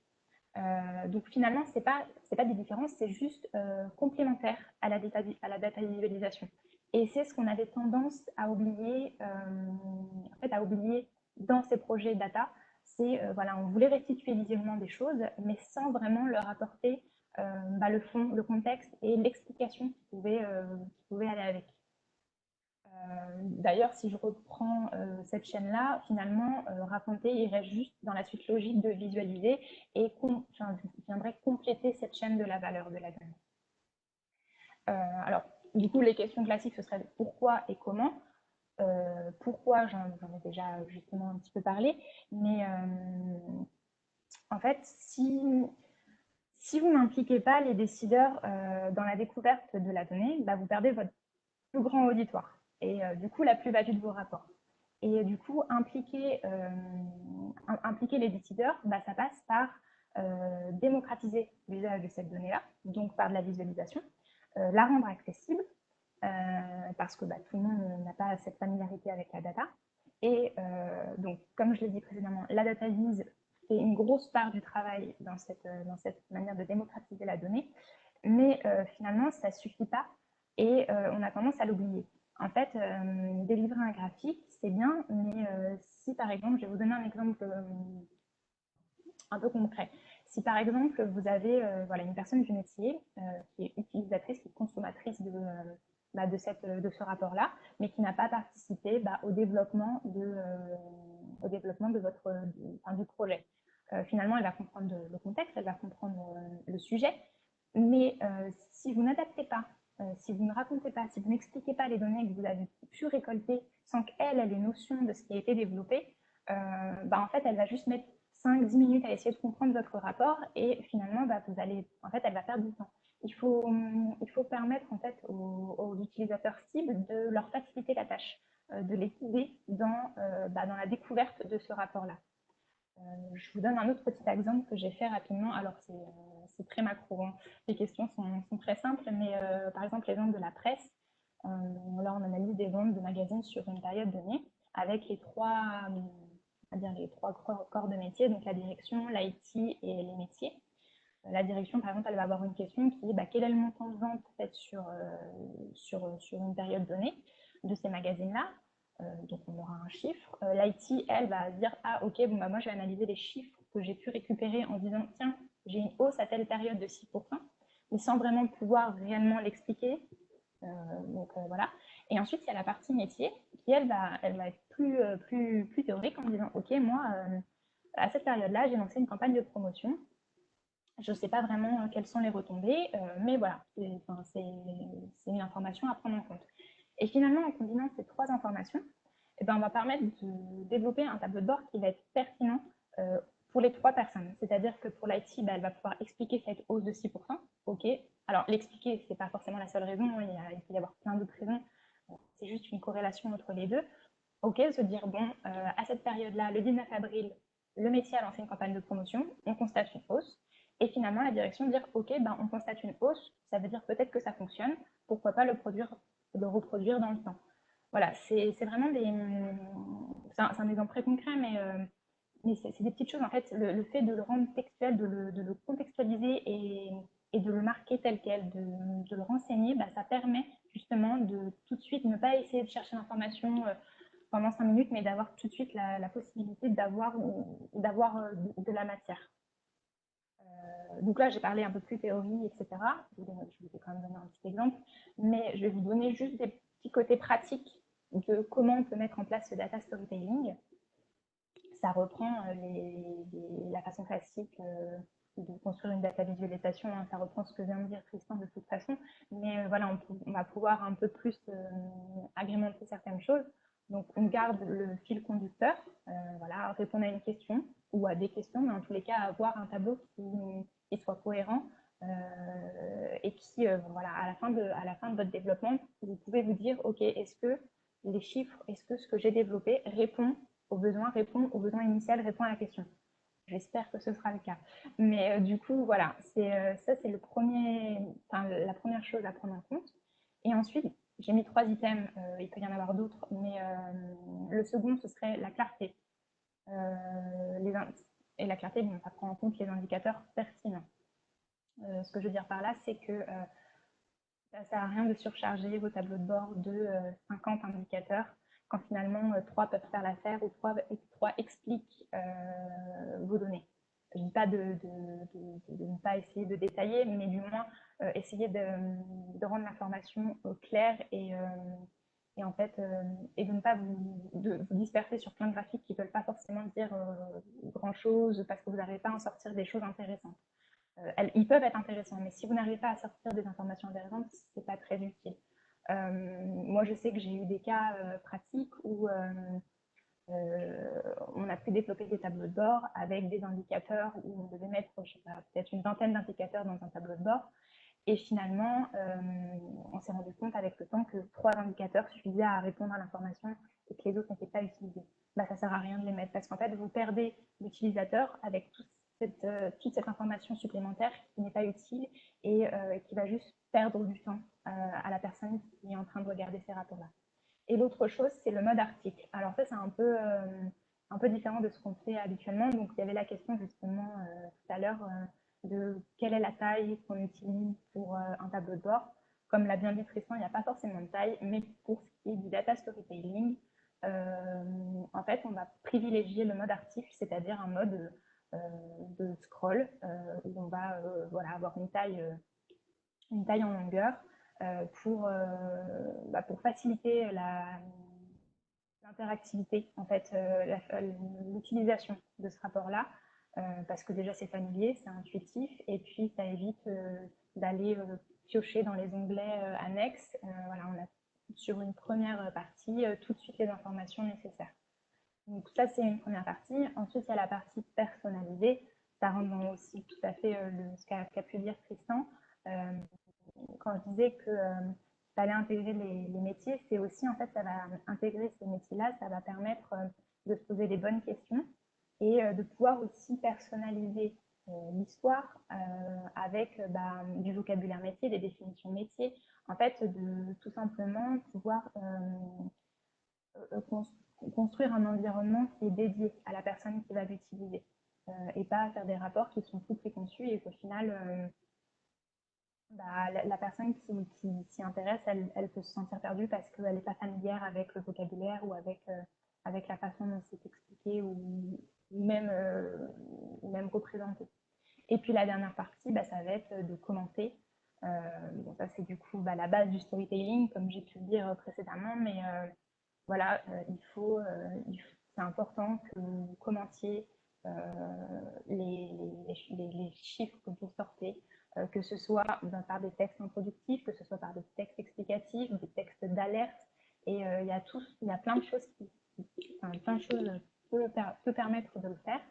Donc finalement, c'est pas des différences, c'est juste complémentaire à la data visualisation. Et c'est ce qu'on avait tendance à oublier, dans ces projets data. C'est voilà, on voulait restituer visuellement des choses, mais sans vraiment leur apporter le fond, le contexte et l'explication qui pouvait aller avec. D'ailleurs, si je reprends cette chaîne-là, finalement, raconter irait juste dans la suite logique de visualiser et viendrait compléter cette chaîne de la valeur de la donnée. Alors, du coup, les questions classiques, ce serait pourquoi et comment. Pourquoi, j'en ai déjà justement un petit peu parlé, mais en fait, si vous n'impliquez pas les décideurs dans la découverte de la donnée, vous perdez votre plus grand auditoire et du coup la plus-value de vos rapports. Et du coup, impliquer les décideurs, ça passe par démocratiser l'usage de cette donnée-là, donc par de la visualisation, la rendre accessible, parce que tout le monde n'a pas cette familiarité avec la data. Et donc, comme je l'ai dit précédemment, la data vise fait une grosse part du travail dans cette manière de démocratiser la donnée, mais finalement, ça ne suffit pas et on a tendance à l'oublier. En fait, délivrer un graphique, c'est bien, mais si par exemple, je vais vous donner un exemple un peu concret. Si par exemple, vous avez une personne du métier qui est utilisatrice, qui est consommatrice de ce rapport-là, mais qui n'a pas participé au développement du projet. Finalement, elle va comprendre le contexte, elle va comprendre le sujet, mais si vous n'adaptez pas, si vous ne racontez pas, si vous n'expliquez pas les données que vous avez pu récolter sans qu'elle ait notion de ce qui a été développé, en fait, elle va juste mettre 5-10 minutes à essayer de comprendre votre rapport et finalement, elle va perdre du temps. Il faut permettre en fait aux utilisateurs cibles de leur faciliter la tâche, de les guider dans la découverte de ce rapport-là. Je vous donne un autre petit exemple que j'ai fait rapidement. Alors, c'est très macro, hein. Les questions sont très simples, mais par exemple, l'exemple de la presse. Là, on analyse des ventes de magazines sur une période donnée avec les trois corps de métier, donc la direction, l'IT et les métiers. La direction, par exemple, elle va avoir une question qui est quel est le montant de vente peut-être sur une période donnée de ces magazines-là. Donc on aura un chiffre. L'IT, elle, va dire ah ok, moi je vais analyser les chiffres que j'ai pu récupérer en disant tiens, j'ai une hausse à telle période de 6%, mais sans vraiment pouvoir réellement l'expliquer. Voilà. Et ensuite, il y a la partie métier qui, elle va être plus théorique en disant ok, moi, à cette période-là, j'ai lancé une campagne de promotion. Je ne sais pas vraiment quelles sont les retombées, mais voilà, c'est une information à prendre en compte. Et finalement, en combinant ces trois informations, on va permettre de développer un tableau de bord qui va être pertinent pour les 3 personnes. C'est-à-dire que pour l'IT, elle va pouvoir expliquer cette hausse de 6%. OK. Alors, l'expliquer, ce n'est pas forcément la seule raison. Il peut y avoir plein d'autres raisons. C'est juste une corrélation entre les deux. OK, se dire, bon, à cette période-là, le 19 avril, le métier a lancé une campagne de promotion, on constate une hausse. Et finalement, la direction dire, OK, on constate une hausse, ça veut dire peut-être que ça fonctionne, pourquoi pas le reproduire dans le temps. Voilà, c'est vraiment c'est un exemple très concret, mais c'est des petites choses. En fait, le fait de le rendre textuel, de le contextualiser et de le marquer tel quel, de le renseigner, ça permet justement de tout de suite ne pas essayer de chercher l'information pendant 5 minutes, mais d'avoir tout de suite la possibilité d'avoir de la matière. Donc là, j'ai parlé un peu plus théorie, etc. Je vous ai quand même donné un petit exemple, mais je vais vous donner juste des petits côtés pratiques de comment on peut mettre en place ce data storytelling. Ça reprend la façon classique de construire une data visualisation, hein. Ça reprend ce que vient de dire Tristan de toute façon, mais voilà, on va pouvoir un peu plus agrémenter certaines choses. Donc on garde le fil conducteur, voilà, répondre à une question ou à des questions, mais en tous les cas avoir un tableau qui soit cohérent et qui, voilà, à la fin de votre développement, vous pouvez vous dire, ok, est-ce que les chiffres, est-ce que ce que j'ai développé répond répond au besoin initial, répond à la question. J'espère que ce sera le cas. Mais du coup, voilà, ça c'est la première chose à prendre en compte. Et ensuite, j'ai mis 3 items, il peut y en avoir d'autres, mais le second, ce serait la clarté. Et la clarté, ça prend en compte les indicateurs pertinents. Ce que je veux dire par là, c'est que ça ne sert à rien de surcharger vos tableaux de bord de 50 indicateurs quand finalement 3 peuvent faire l'affaire ou 3 expliquent vos données. Je ne dis pas de ne pas essayer de détailler, mais du moins essayer de rendre l'information claire et en fait, et de ne pas vous disperser sur plein de graphiques qui ne veulent pas forcément dire grand-chose parce que vous n'arrivez pas à en sortir des choses intéressantes. Ils peuvent être intéressants, mais si vous n'arrivez pas à sortir des informations intéressantes, ce n'est pas très utile. Moi, je sais que j'ai eu des cas pratiques où on a pu développer des tableaux de bord avec des indicateurs où on devait mettre, je sais pas, peut-être une vingtaine d'indicateurs dans un tableau de bord. Et finalement, on s'est rendu compte avec le temps que 3 indicateurs suffisaient à répondre à l'information et que les autres n'étaient pas utilisés. Ça ne sert à rien de les mettre parce qu'en fait, vous perdez l'utilisateur avec toute cette information supplémentaire qui n'est pas utile et qui va juste perdre du temps à la personne qui est en train de regarder ces rapports-là. Et l'autre chose, c'est le mode article. Alors ça, c'est un peu différent de ce qu'on fait habituellement. Donc, il y avait la question justement tout à l'heure de quelle est la taille qu'on utilise pour un tableau de bord. Comme l'a bien dit Tristan, il n'y a pas forcément de taille, mais pour ce qui est du data storytelling, en fait, on va privilégier le mode article, c'est-à-dire un mode de scroll où on va voilà, avoir une taille en longueur pour faciliter l'interactivité, en fait, l'utilisation de ce rapport-là, parce que déjà c'est familier, c'est intuitif, et puis ça évite d'aller piocher dans les onglets annexes. Voilà, on a sur une première partie tout de suite les informations nécessaires. Donc ça, c'est une première partie. Ensuite, il y a la partie personnalisée. Ça rentre dans aussi tout à fait ce qu'a pu dire Tristan. Quand je disais que fallait intégrer les métiers, c'est aussi, en fait, ça va intégrer ces métiers-là, ça va permettre de se poser les bonnes questions et de pouvoir aussi personnaliser l'histoire avec du vocabulaire métier, des définitions métiers, en fait, de tout simplement pouvoir construire un environnement qui est dédié à la personne qui va l'utiliser et pas faire des rapports qui sont tout préconçus et qu'au final, la personne qui s'y intéresse, elle peut se sentir perdue parce qu'elle n'est pas familière avec le vocabulaire ou avec la façon dont c'est expliqué ou même représenté. Et puis la dernière partie, ça va être de commenter. Bon, ça, c'est du coup la base du storytelling, comme j'ai pu le dire précédemment, mais voilà, c'est important que vous commentiez les chiffres que vous sortez, que ce soit par des textes introductifs, que ce soit par des textes explicatifs, des textes d'alerte. Et il y a plein de choses plein de choses peut permettre de le faire.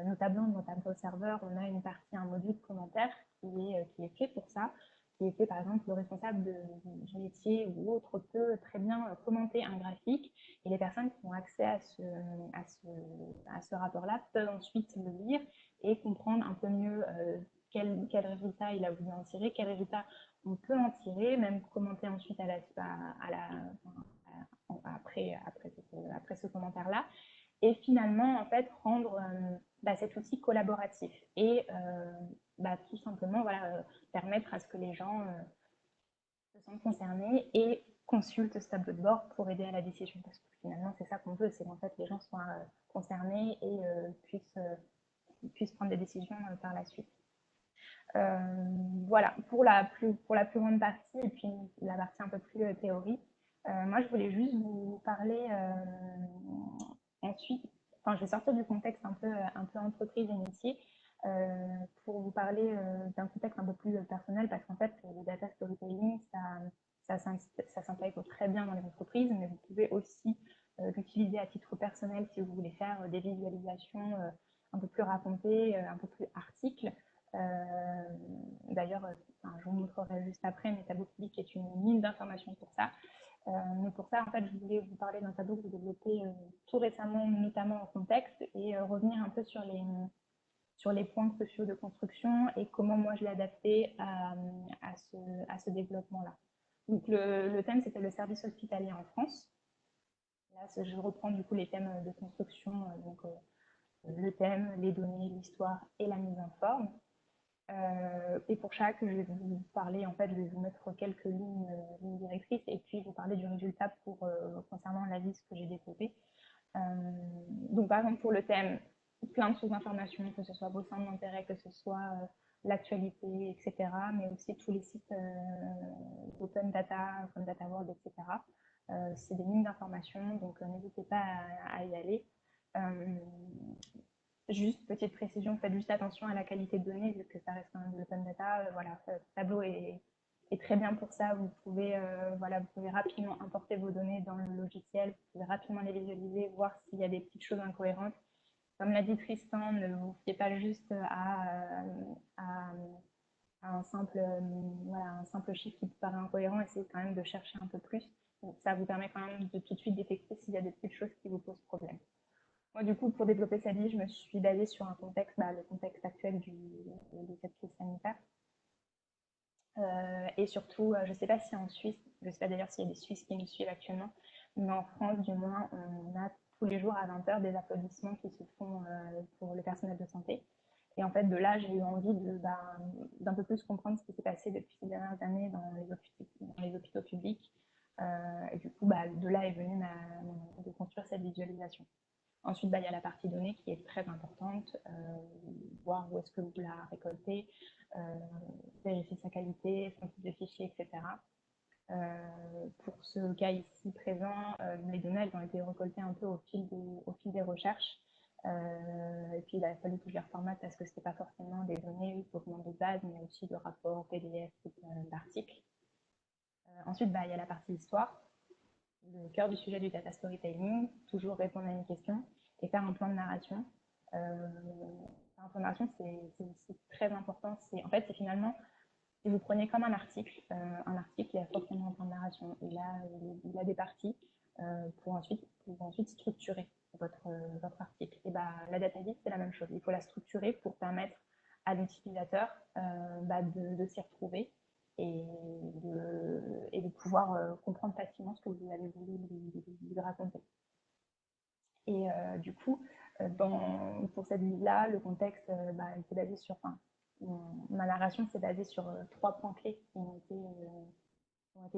nos tableaux, nos tableaux serveurs, on a une partie, un module commentaire qui est fait pour ça, qui est fait par exemple, le responsable du métier ou autre peut très bien commenter un graphique et les personnes qui ont accès à ce rapport-là peuvent ensuite le lire et comprendre un peu mieux quel résultat il a voulu en tirer, quel résultat on peut en tirer, même commenter ensuite après ce commentaire-là et finalement en fait rendre cet outil collaboratif et tout simplement voilà, permettre à ce que les gens se sentent concernés et consultent ce tableau de bord pour aider à la décision parce que finalement c'est ça qu'on veut, c'est qu'en fait les gens soient concernés et puissent prendre des décisions par la suite. Voilà, pour la plus grande partie et puis la partie un peu plus théorique. Moi, je voulais juste vous parler ensuite, enfin, je vais sortir du contexte un peu entreprise et métier pour vous parler d'un contexte un peu plus personnel parce qu'en fait, le data storytelling, ça s'intègre très bien dans les entreprises, mais vous pouvez aussi l'utiliser à titre personnel si vous voulez faire des visualisations un peu plus racontées, un peu plus articles. D'ailleurs, je vous montrerai juste après, mais Tableau Public est une mine d'informations pour ça. Mais pour ça, en fait, je voulais vous parler d'un tableau que j'ai développé tout récemment, notamment en contexte, et revenir un peu sur les points cruciaux de construction et comment moi je l'ai adapté à ce développement-là. Donc le thème, c'était le service hospitalier en France. Là, je reprends du coup les thèmes de construction, donc le thème, les données, l'histoire et la mise en forme. Et pour chaque, je vais vous parler, en fait, je vais vous mettre quelques lignes directrices et puis vous parler du résultat concernant la liste que j'ai développée. Donc, par exemple, pour le thème, plein de sources d'informations, que ce soit vos centres d'intérêt, que ce soit l'actualité, etc., mais aussi tous les sites Open Data, Open Data World, etc. C'est des lignes d'informations, donc n'hésitez pas à y aller. Juste petite précision, faites juste attention à la qualité de données, vu que ça reste quand même de l'open data. Voilà, Tableau est très bien pour ça. Vous pouvez rapidement importer vos données dans le logiciel, vous pouvez rapidement les visualiser, voir s'il y a des petites choses incohérentes. Comme l'a dit Tristan, ne vous fiez pas juste à un simple chiffre qui vous paraît incohérent, essayez quand même de chercher un peu plus. Donc, ça vous permet quand même de tout de suite détecter s'il y a des petites choses qui vous posent problème. Moi, du coup, pour développer cette liste, je me suis basée sur un contexte, le contexte actuel de cette crise sanitaire. Et surtout, je ne sais pas si en Suisse, je ne sais pas d'ailleurs s'il y a des Suisses qui nous suivent actuellement, mais en France, du moins, on a tous les jours à 20h des applaudissements qui se font pour le personnel de santé. Et en fait, de là, j'ai eu envie d'un peu plus comprendre ce qui s'est passé depuis ces dernières années dans les hôpitaux publics. Et du coup, de là est venue de construire cette visualisation. Ensuite, il y a la partie données qui est très importante, voir où est-ce que vous la récoltez, vérifier sa qualité, son type de fichier, etc. Pour ce cas ici présent, les données elles ont été récoltées un peu au fil des recherches. Et puis il a fallu que je les reformate parce que ce n'était pas forcément des données provenant de base, mais aussi de rapports, PDF, d'articles. Ensuite, il y a la partie histoire. Le cœur du sujet du data storytelling, toujours répondre à une question et faire un plan de narration. Faire un plan de narration, c'est très important. En fait, c'est finalement, si vous prenez comme un article, il y a forcément un plan de narration. Il a des parties pour ensuite structurer votre article. Et la data list, c'est la même chose. Il faut la structurer pour permettre à l'utilisateur de s'y retrouver et de pouvoir comprendre facilement ce que vous avez voulu lui raconter. Et du coup, pour cette liste-là, le contexte était basé sur... ma narration s'est basée sur 3 points clés qui ont été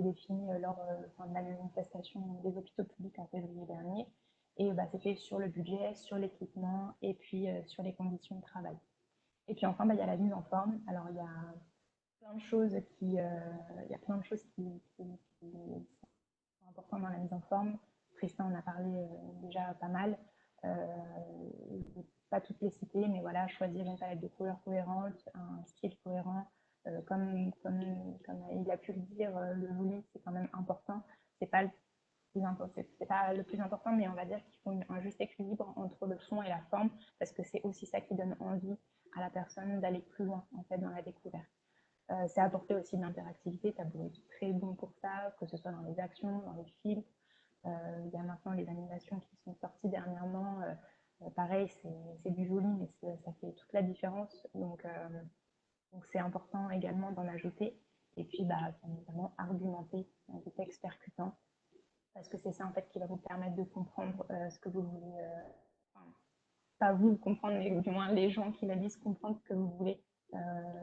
définis lors de la manifestation des hôpitaux publics en février dernier. Et c'était sur le budget, sur l'équipement et puis sur les conditions de travail. Et puis enfin, il y a la mise en forme. Alors, il y a plein de choses qui sont importantes dans la mise en forme. Tristan en a parlé déjà pas mal. Je ne vais pas toutes les citer, mais voilà, choisir une palette de couleurs cohérente, un style cohérent. Comme il a pu le dire, le joli, c'est quand même important. C'est pas c'est pas le plus important, mais on va dire qu'il faut un juste équilibre entre le fond et la forme, parce que c'est aussi ça qui donne envie à la personne d'aller plus loin en fait dans la découverte. C'est apporter aussi de l'interactivité. Tableau est très bon pour ça, que ce soit dans les actions, dans les films. Il y a maintenant les animations qui sont sorties dernièrement. Pareil, c'est du joli, mais ça fait toute la différence. Donc c'est important également d'en ajouter. Et puis, bien évidemment, argumenter des textes percutants, parce que c'est ça en fait qui va vous permettre de comprendre ce que vous voulez. Enfin, pas vous comprendre, mais du moins les gens qui la lisent comprendre ce que vous voulez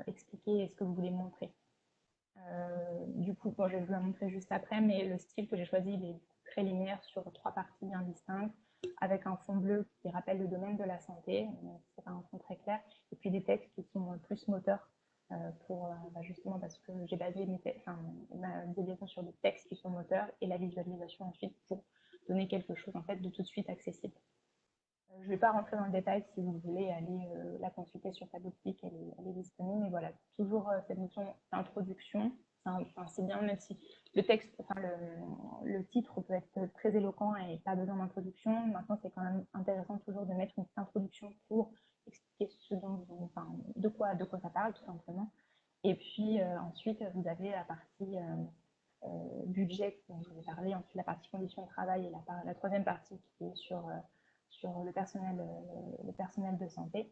expliquer et ce que vous voulez montrer. Du coup, bon, je vais vous la montrer juste après, mais le style que j'ai choisi, il est très linéaire sur 3 parties bien distinctes, avec un fond bleu qui rappelle le domaine de la santé, c'est pas un fond très clair, et puis des textes qui sont plus moteurs, justement parce que j'ai basé ma déviation sur des textes qui sont moteurs, et la visualisation ensuite pour donner quelque chose en fait de tout de suite accessible. Je ne vais pas rentrer dans le détail, si vous voulez aller la consulter sur Tableau Public, elle est disponible, mais voilà, toujours cette notion d'introduction, c'est bien, même si le texte, le titre peut être très éloquent et pas besoin d'introduction. Maintenant, c'est quand même intéressant toujours de mettre une petite introduction pour expliquer de quoi ça parle, tout simplement. Et puis ensuite, vous avez la partie budget dont je vous ai parlé, ensuite la partie conditions de travail et la troisième partie qui est sur le personnel de santé.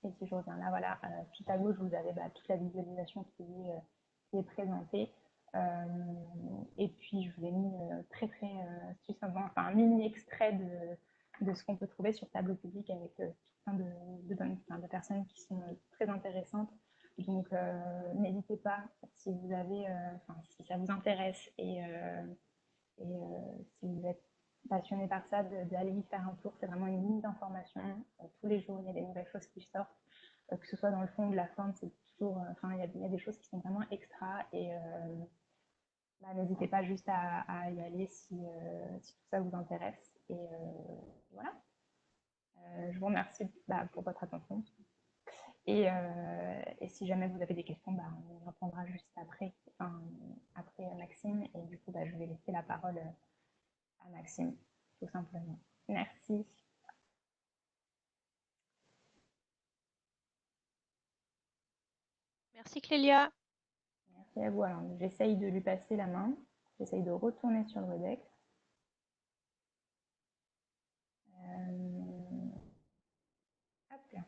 Et si je reviens là, voilà, tout à gauche, vous avez toute la visualisation qui est présentée. Et puis, je vous ai mis très succinctement, un mini extrait de ce qu'on peut trouver sur Tableau Public avec tout plein de personnes qui sont très intéressantes. Donc, n'hésitez pas, si vous avez, si ça vous intéresse et si vous êtes passionné par ça, d'aller y faire un tour. C'est vraiment une mine d'informations. Tous les jours, il y a des nouvelles choses qui sortent. Que ce soit dans le fond ou la forme, c'est toujours. Il y a des choses qui sont vraiment extra. Et n'hésitez pas juste à y aller si tout ça vous intéresse. Et voilà. Je vous remercie pour votre attention. Et si jamais vous avez des questions, on y répondra juste après Maxime. Et du coup, je vais laisser la parole à Maxime, tout simplement. Merci. Merci Clélia. Merci à vous. Alors, j'essaye de lui passer la main. J'essaye de retourner sur le Webex. Hop là.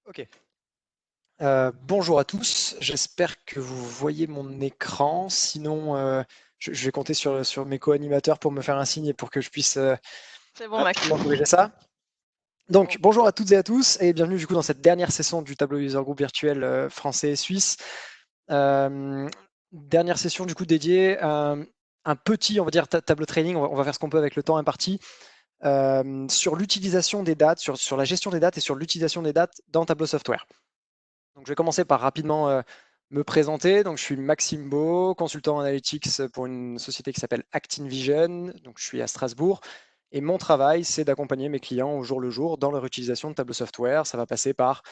Ok. Bonjour à tous, j'espère que vous voyez mon écran. Sinon, je vais compter sur mes co-animateurs pour me faire un signe et pour que je puisse C'est bon, Max. corriger ça. Donc, bonjour à toutes et à tous et bienvenue du coup dans cette dernière session du tableau user group virtuel français et suisse. Dernière session du coup dédiée à un petit, on va dire, tableau training. On va faire ce qu'on peut avec le temps imparti. Sur l'utilisation des dates, sur la gestion des dates et sur l'utilisation des dates dans Tableau Software. Donc, je vais commencer par rapidement me présenter. Donc, je suis Maxime Beau, consultant analytics pour une société qui s'appelle ActinVision. Donc, je suis à Strasbourg. Et mon travail, c'est d'accompagner mes clients au jour le jour dans leur utilisation de Tableau Software. Ça va passer par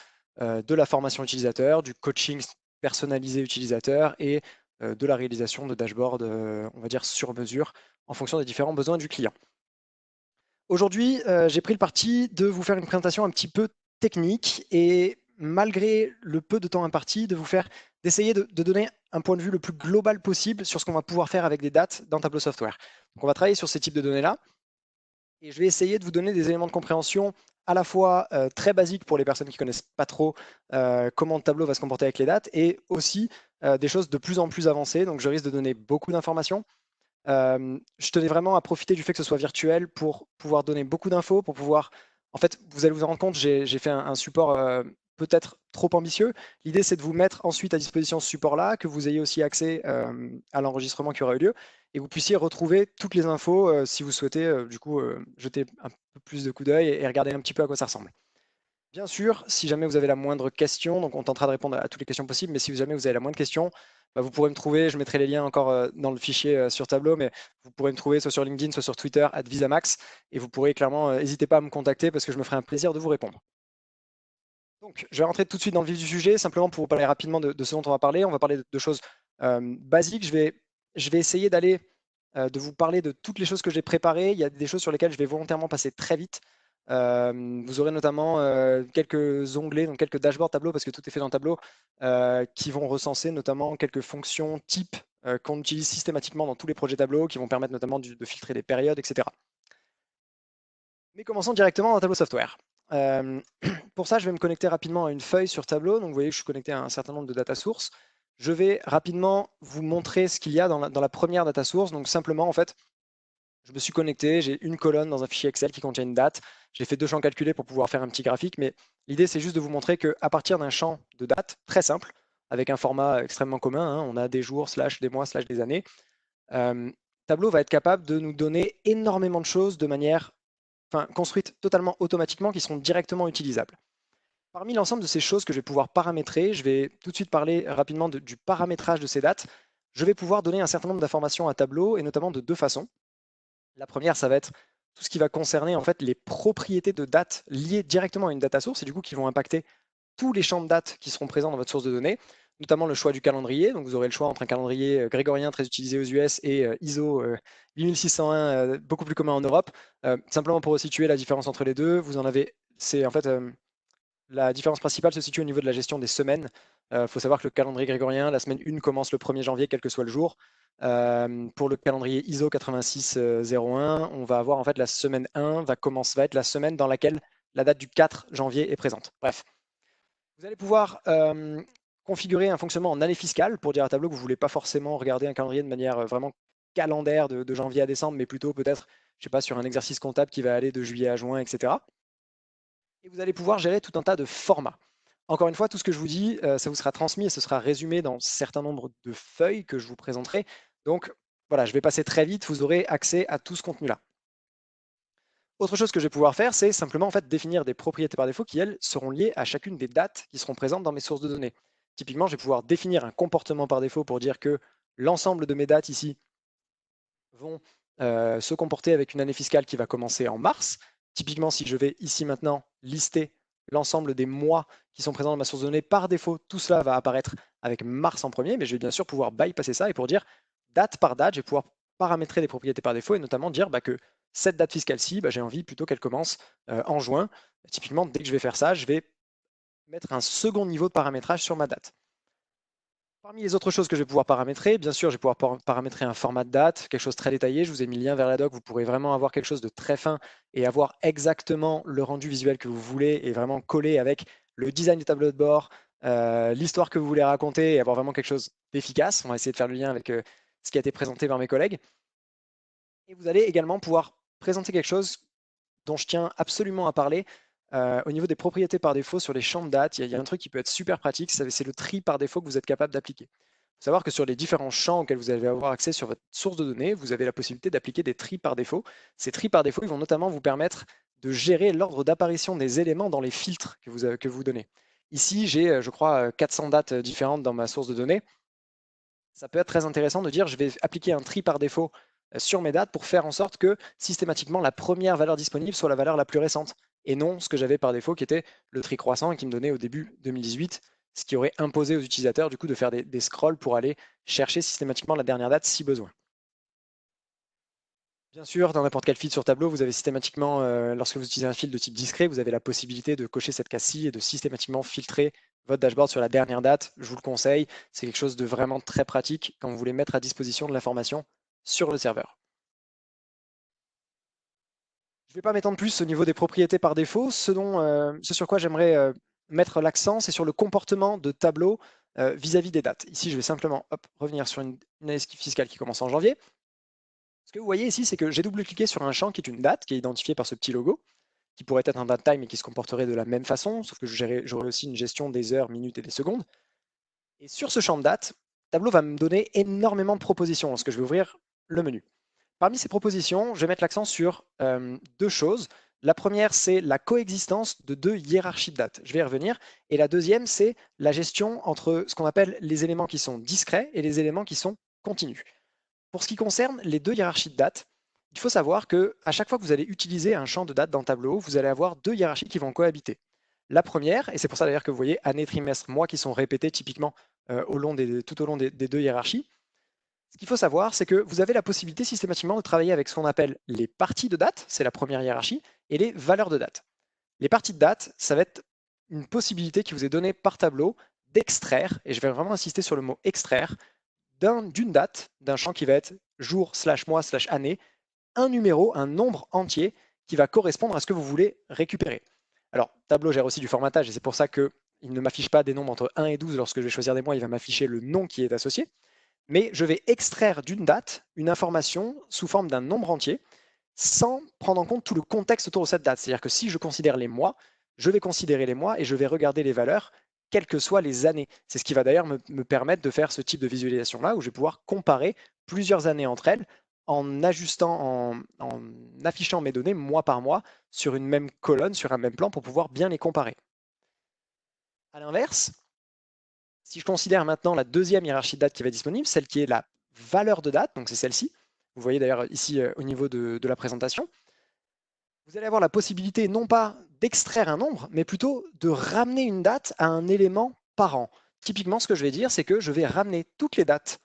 de la formation utilisateur, du coaching personnalisé utilisateur et de la réalisation de dashboards, on va dire, sur mesure en fonction des différents besoins du client. Aujourd'hui, j'ai pris le parti de vous faire une présentation un petit peu technique et malgré le peu de temps imparti, d'essayer de donner un point de vue le plus global possible sur ce qu'on va pouvoir faire avec des dates dans Tableau Software. Donc, on va travailler sur ces types de données-là et je vais essayer de vous donner des éléments de compréhension à la fois très basiques pour les personnes qui ne connaissent pas trop comment Tableau va se comporter avec les dates et aussi des choses de plus en plus avancées. Donc, je risque de donner beaucoup d'informations. Je tenais vraiment à profiter du fait que ce soit virtuel pour pouvoir donner beaucoup d'infos, pour pouvoir... En fait, vous allez vous en rendre compte, j'ai fait un support peut-être trop ambitieux. L'idée, c'est de vous mettre ensuite à disposition ce support-là, que vous ayez aussi accès à l'enregistrement qui aura eu lieu, et vous puissiez retrouver toutes les infos si vous souhaitez, du coup, jeter un peu plus de coup d'œil et regarder un petit peu à quoi ça ressemble. Bien sûr, si jamais vous avez la moindre question, donc on tentera de répondre à toutes les questions possibles, mais si jamais vous avez la moindre question, vous pourrez me trouver, je mettrai les liens encore dans le fichier sur Tableau, mais vous pourrez me trouver soit sur LinkedIn, soit sur Twitter, @visamax, et vous pourrez clairement, n'hésitez pas à me contacter parce que je me ferai un plaisir de vous répondre. Donc, je vais rentrer tout de suite dans le vif du sujet, simplement pour vous parler rapidement de ce dont on va parler. On va parler de choses basiques. Je vais essayer de vous parler de toutes les choses que j'ai préparées. Il y a des choses sur lesquelles je vais volontairement passer très vite. Vous aurez notamment quelques onglets, donc quelques dashboards Tableau, parce que tout est fait dans Tableau, qui vont recenser notamment quelques fonctions types qu'on utilise systématiquement dans tous les projets Tableau, qui vont permettre notamment de filtrer des périodes, etc. Mais commençons directement dans Tableau Software. Pour ça, je vais me connecter rapidement à une feuille sur Tableau. Donc, vous voyez que je suis connecté à un certain nombre de data sources. Je vais rapidement vous montrer ce qu'il y a dans la première data source. Donc, simplement, en fait, je me suis connecté, j'ai une colonne dans un fichier Excel qui contient une date. J'ai fait 2 champs calculés pour pouvoir faire un petit graphique, mais l'idée, c'est juste de vous montrer qu'à partir d'un champ de date très simple, avec un format extrêmement commun, hein, on a des jours, des mois, des années, Tableau va être capable de nous donner énormément de choses de manière construites totalement automatiquement qui seront directement utilisables. Parmi l'ensemble de ces choses que je vais pouvoir paramétrer, je vais tout de suite parler rapidement du paramétrage de ces dates. Je vais pouvoir donner un certain nombre d'informations à Tableau, et notamment de 2 façons. La première, ça va être tout ce qui va concerner en fait les propriétés de dates liées directement à une data source et du coup qui vont impacter tous les champs de dates qui seront présents dans votre source de données, notamment le choix du calendrier. Donc vous aurez le choix entre un calendrier grégorien très utilisé aux US et ISO 8601 beaucoup plus commun en Europe. Simplement pour situer la différence entre les deux, vous en avez, c'est en fait la différence principale se situe au niveau de la gestion des semaines. Il faut savoir que le calendrier grégorien, la semaine 1 commence le 1er janvier, quel que soit le jour. Pour le calendrier ISO 8601, on va avoir en fait la semaine 1 va être la semaine dans laquelle la date du 4 janvier est présente. Bref, vous allez pouvoir configurer un fonctionnement en année fiscale pour dire à Tableau que vous ne voulez pas forcément regarder un calendrier de manière vraiment calendaire de janvier à décembre, mais plutôt peut-être, je sais pas, sur un exercice comptable qui va aller de juillet à juin, etc. Et vous allez pouvoir gérer tout un tas de formats. Encore une fois, tout ce que je vous dis, ça vous sera transmis et ce sera résumé dans un certain nombre de feuilles que je vous présenterai. Donc voilà, je vais passer très vite, vous aurez accès à tout ce contenu-là. Autre chose que je vais pouvoir faire, c'est simplement en fait définir des propriétés par défaut qui, elles, seront liées à chacune des dates qui seront présentes dans mes sources de données. Typiquement, je vais pouvoir définir un comportement par défaut pour dire que l'ensemble de mes dates ici vont se comporter avec une année fiscale qui va commencer en mars. Typiquement, si je vais ici maintenant lister l'ensemble des mois qui sont présents dans ma source de données, par défaut, tout cela va apparaître avec mars en premier, mais je vais bien sûr pouvoir bypasser ça et pour dire date par date, je vais pouvoir paramétrer des propriétés par défaut et notamment dire que cette date fiscale-ci, j'ai envie plutôt qu'elle commence en juin. Typiquement, dès que je vais faire ça, je vais mettre un second niveau de paramétrage sur ma date. Parmi les autres choses que je vais pouvoir paramétrer, bien sûr, je vais pouvoir paramétrer un format de date, quelque chose de très détaillé. Je vous ai mis le lien vers la doc. Vous pourrez vraiment avoir quelque chose de très fin et avoir exactement le rendu visuel que vous voulez et vraiment coller avec le design du tableau de bord, l'histoire que vous voulez raconter et avoir vraiment quelque chose d'efficace. On va essayer de faire le lien avec ce qui a été présenté par mes collègues. Et vous allez également pouvoir présenter quelque chose dont je tiens absolument à parler. Au niveau des propriétés par défaut sur les champs de date, il y a un truc qui peut être super pratique, c'est le tri par défaut que vous êtes capable d'appliquer. Il faut savoir que sur les différents champs auxquels vous allez avoir accès sur votre source de données, vous avez la possibilité d'appliquer des tris par défaut. Ces tris par défaut, ils vont notamment vous permettre de gérer l'ordre d'apparition des éléments dans les filtres que vous donnez. Ici, j'ai, je crois, 400 dates différentes dans ma source de données. Ça peut être très intéressant de dire, je vais appliquer un tri par défaut sur mes dates pour faire en sorte que systématiquement la première valeur disponible soit la valeur la plus récente et non ce que j'avais par défaut qui était le tri croissant et qui me donnait au début 2018, ce qui aurait imposé aux utilisateurs du coup de faire des scrolls pour aller chercher systématiquement la dernière date si besoin. Bien sûr, dans n'importe quel fil sur tableau, vous avez systématiquement, lorsque vous utilisez un fil de type discret, vous avez la possibilité de cocher cette case-ci et de systématiquement filtrer votre dashboard sur la dernière date. Je vous le conseille, c'est quelque chose de vraiment très pratique quand vous voulez mettre à disposition de l'information sur le serveur. Je ne vais pas m'étendre plus au niveau des propriétés par défaut. Ce sur quoi j'aimerais mettre l'accent, c'est sur le comportement de Tableau vis-à-vis des dates. Ici, je vais simplement revenir sur une année fiscale qui commence en janvier. Ce que vous voyez ici, c'est que j'ai double-cliqué sur un champ qui est une date, qui est identifié par ce petit logo, qui pourrait être un date time et qui se comporterait de la même façon, sauf que j'aurai aussi une gestion des heures, minutes et des secondes. Et sur ce champ de date, Tableau va me donner énormément de propositions lorsque je vais ouvrir le menu. Parmi ces propositions, je vais mettre l'accent sur 2 choses. La première, c'est la coexistence de 2 hiérarchies de dates. Je vais y revenir. Et la deuxième, c'est la gestion entre ce qu'on appelle les éléments qui sont discrets et les éléments qui sont continus. Pour ce qui concerne les 2 hiérarchies de dates, il faut savoir qu'à chaque fois que vous allez utiliser un champ de date dans Tableau, vous allez avoir 2 hiérarchies qui vont cohabiter. La première, et c'est pour ça d'ailleurs que vous voyez année, trimestre, mois qui sont répétés typiquement tout au long des deux hiérarchies. Ce qu'il faut savoir, c'est que vous avez la possibilité systématiquement de travailler avec ce qu'on appelle les parties de date, c'est la première hiérarchie, et les valeurs de date. Les parties de date, ça va être une possibilité qui vous est donnée par tableau d'extraire, et je vais vraiment insister sur le mot extraire, d'une date, d'un champ qui va être jour, mois, année, un numéro, un nombre entier qui va correspondre à ce que vous voulez récupérer. Alors, Tableau gère aussi du formatage, et c'est pour ça qu'il ne m'affiche pas des nombres entre 1 et 12 lorsque je vais choisir des mois, il va m'afficher le nom qui est associé. Mais je vais extraire d'une date une information sous forme d'un nombre entier sans prendre en compte tout le contexte autour de cette date. C'est-à-dire que si je considère les mois, je vais considérer les mois et je vais regarder les valeurs, quelles que soient les années. C'est ce qui va d'ailleurs me permettre de faire ce type de visualisation-là, où je vais pouvoir comparer plusieurs années entre elles en affichant mes données mois par mois sur une même colonne, sur un même plan, pour pouvoir bien les comparer. À l'inverse, si je considère maintenant la deuxième hiérarchie de date qui va être disponible, celle qui est la valeur de date, donc c'est celle-ci, vous voyez d'ailleurs ici au niveau de la présentation, vous allez avoir la possibilité non pas d'extraire un nombre, mais plutôt de ramener une date à un élément par an. Typiquement, ce que je vais dire, c'est que je vais ramener toutes les dates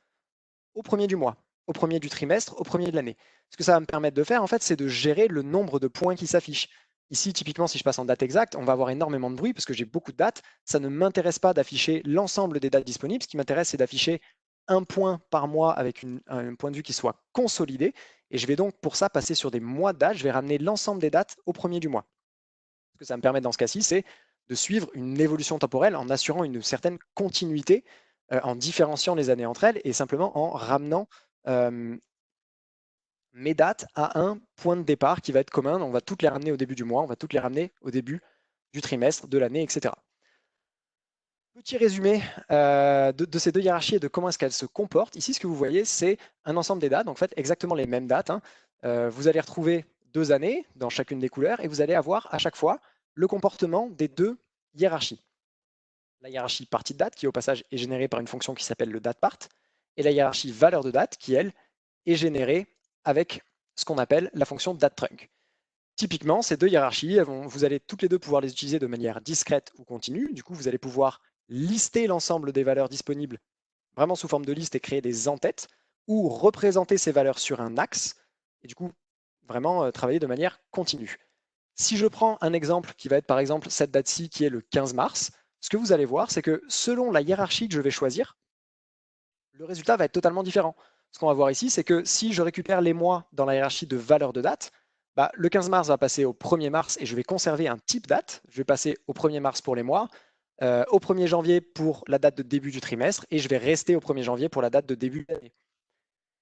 au premier du mois, au premier du trimestre, au premier de l'année. Ce que ça va me permettre de faire, en fait, c'est de gérer le nombre de points qui s'affichent. Ici, typiquement, si je passe en date exacte, on va avoir énormément de bruit parce que j'ai beaucoup de dates. Ça ne m'intéresse pas d'afficher l'ensemble des dates disponibles. Ce qui m'intéresse, c'est d'afficher un point par mois avec un point de vue qui soit consolidé. Et je vais donc pour ça passer sur des mois de date. Je vais ramener l'ensemble des dates au premier du mois. Ce que ça me permet dans ce cas-ci, c'est de suivre une évolution temporelle en assurant une certaine continuité, en différenciant les années entre elles et simplement en ramenant mes dates à un point de départ qui va être commun. On va toutes les ramener au début du mois, on va toutes les ramener au début du trimestre, de l'année, etc. Petit résumé de ces deux hiérarchies et de comment est-ce qu'elles se comportent. Ici, ce que vous voyez, c'est un ensemble des dates, donc en fait exactement les mêmes dates. Vous allez retrouver 2 années dans chacune des couleurs et vous allez avoir à chaque fois le comportement des deux hiérarchies. La hiérarchie partie de date, qui au passage est générée par une fonction qui s'appelle le datepart, et la hiérarchie valeur de date, qui elle est générée avec ce qu'on appelle la fonction dateTrunk. Typiquement, ces deux hiérarchies, vous allez toutes les deux pouvoir les utiliser de manière discrète ou continue. Du coup, vous allez pouvoir lister l'ensemble des valeurs disponibles vraiment sous forme de liste et créer des en-têtes, ou représenter ces valeurs sur un axe, et du coup, vraiment travailler de manière continue. Si je prends un exemple qui va être par exemple cette date-ci qui est le 15 mars, ce que vous allez voir, c'est que selon la hiérarchie que je vais choisir, le résultat va être totalement différent. Ce qu'on va voir ici, c'est que si je récupère les mois dans la hiérarchie de valeur de date, le 15 mars va passer au 1er mars et je vais conserver un type date. Je vais passer au 1er mars pour les mois, au 1er janvier pour la date de début du trimestre et je vais rester au 1er janvier pour la date de début de l'année.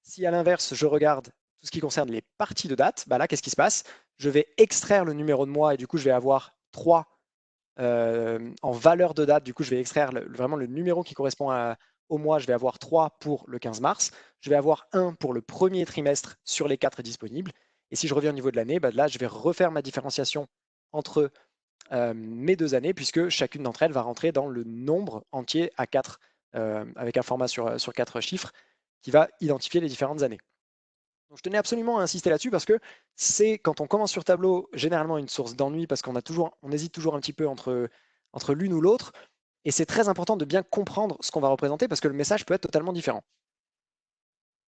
Si à l'inverse, je regarde tout ce qui concerne les parties de date, là, qu'est-ce qui se passe? Je vais extraire le numéro de mois et du coup, je vais avoir 3 en valeur de date. Du coup, je vais extraire vraiment le numéro qui correspond au mois. Je vais avoir 3 pour le 15 mars. Je vais avoir 1 pour le premier trimestre sur les 4 disponibles. Et si je reviens au niveau de l'année, là, je vais refaire ma différenciation entre mes deux années, puisque chacune d'entre elles va rentrer dans le nombre entier à 4, avec un format sur 4 chiffres, qui va identifier les différentes années. Donc, je tenais absolument à insister là-dessus parce que c'est, quand on commence sur Tableau, généralement une source d'ennui parce qu'on hésite toujours un petit peu entre l'une ou l'autre. Et c'est très important de bien comprendre ce qu'on va représenter parce que le message peut être totalement différent.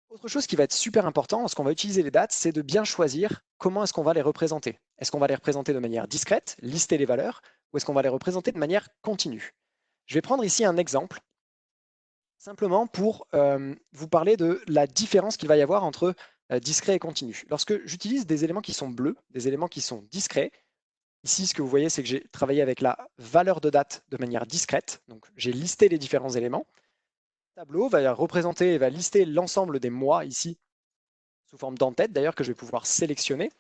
Autre chose qui va être super important lorsqu'on va utiliser les dates, c'est de bien choisir comment est-ce qu'on va les représenter. Est-ce qu'on va les représenter de manière discrète, lister les valeurs, ou est-ce qu'on va les représenter de manière continue? Je vais prendre ici un exemple, simplement pour vous parler de la différence qu'il va y avoir entre discret et continu. Lorsque j'utilise des éléments qui sont bleus, des éléments qui sont discrets, ici ce que vous voyez c'est que j'ai travaillé avec la valeur de date de manière discrète, donc j'ai listé les différents éléments. Tableau va représenter et va lister l'ensemble des mois ici, sous forme d'en-tête d'ailleurs, que je vais pouvoir sélectionner,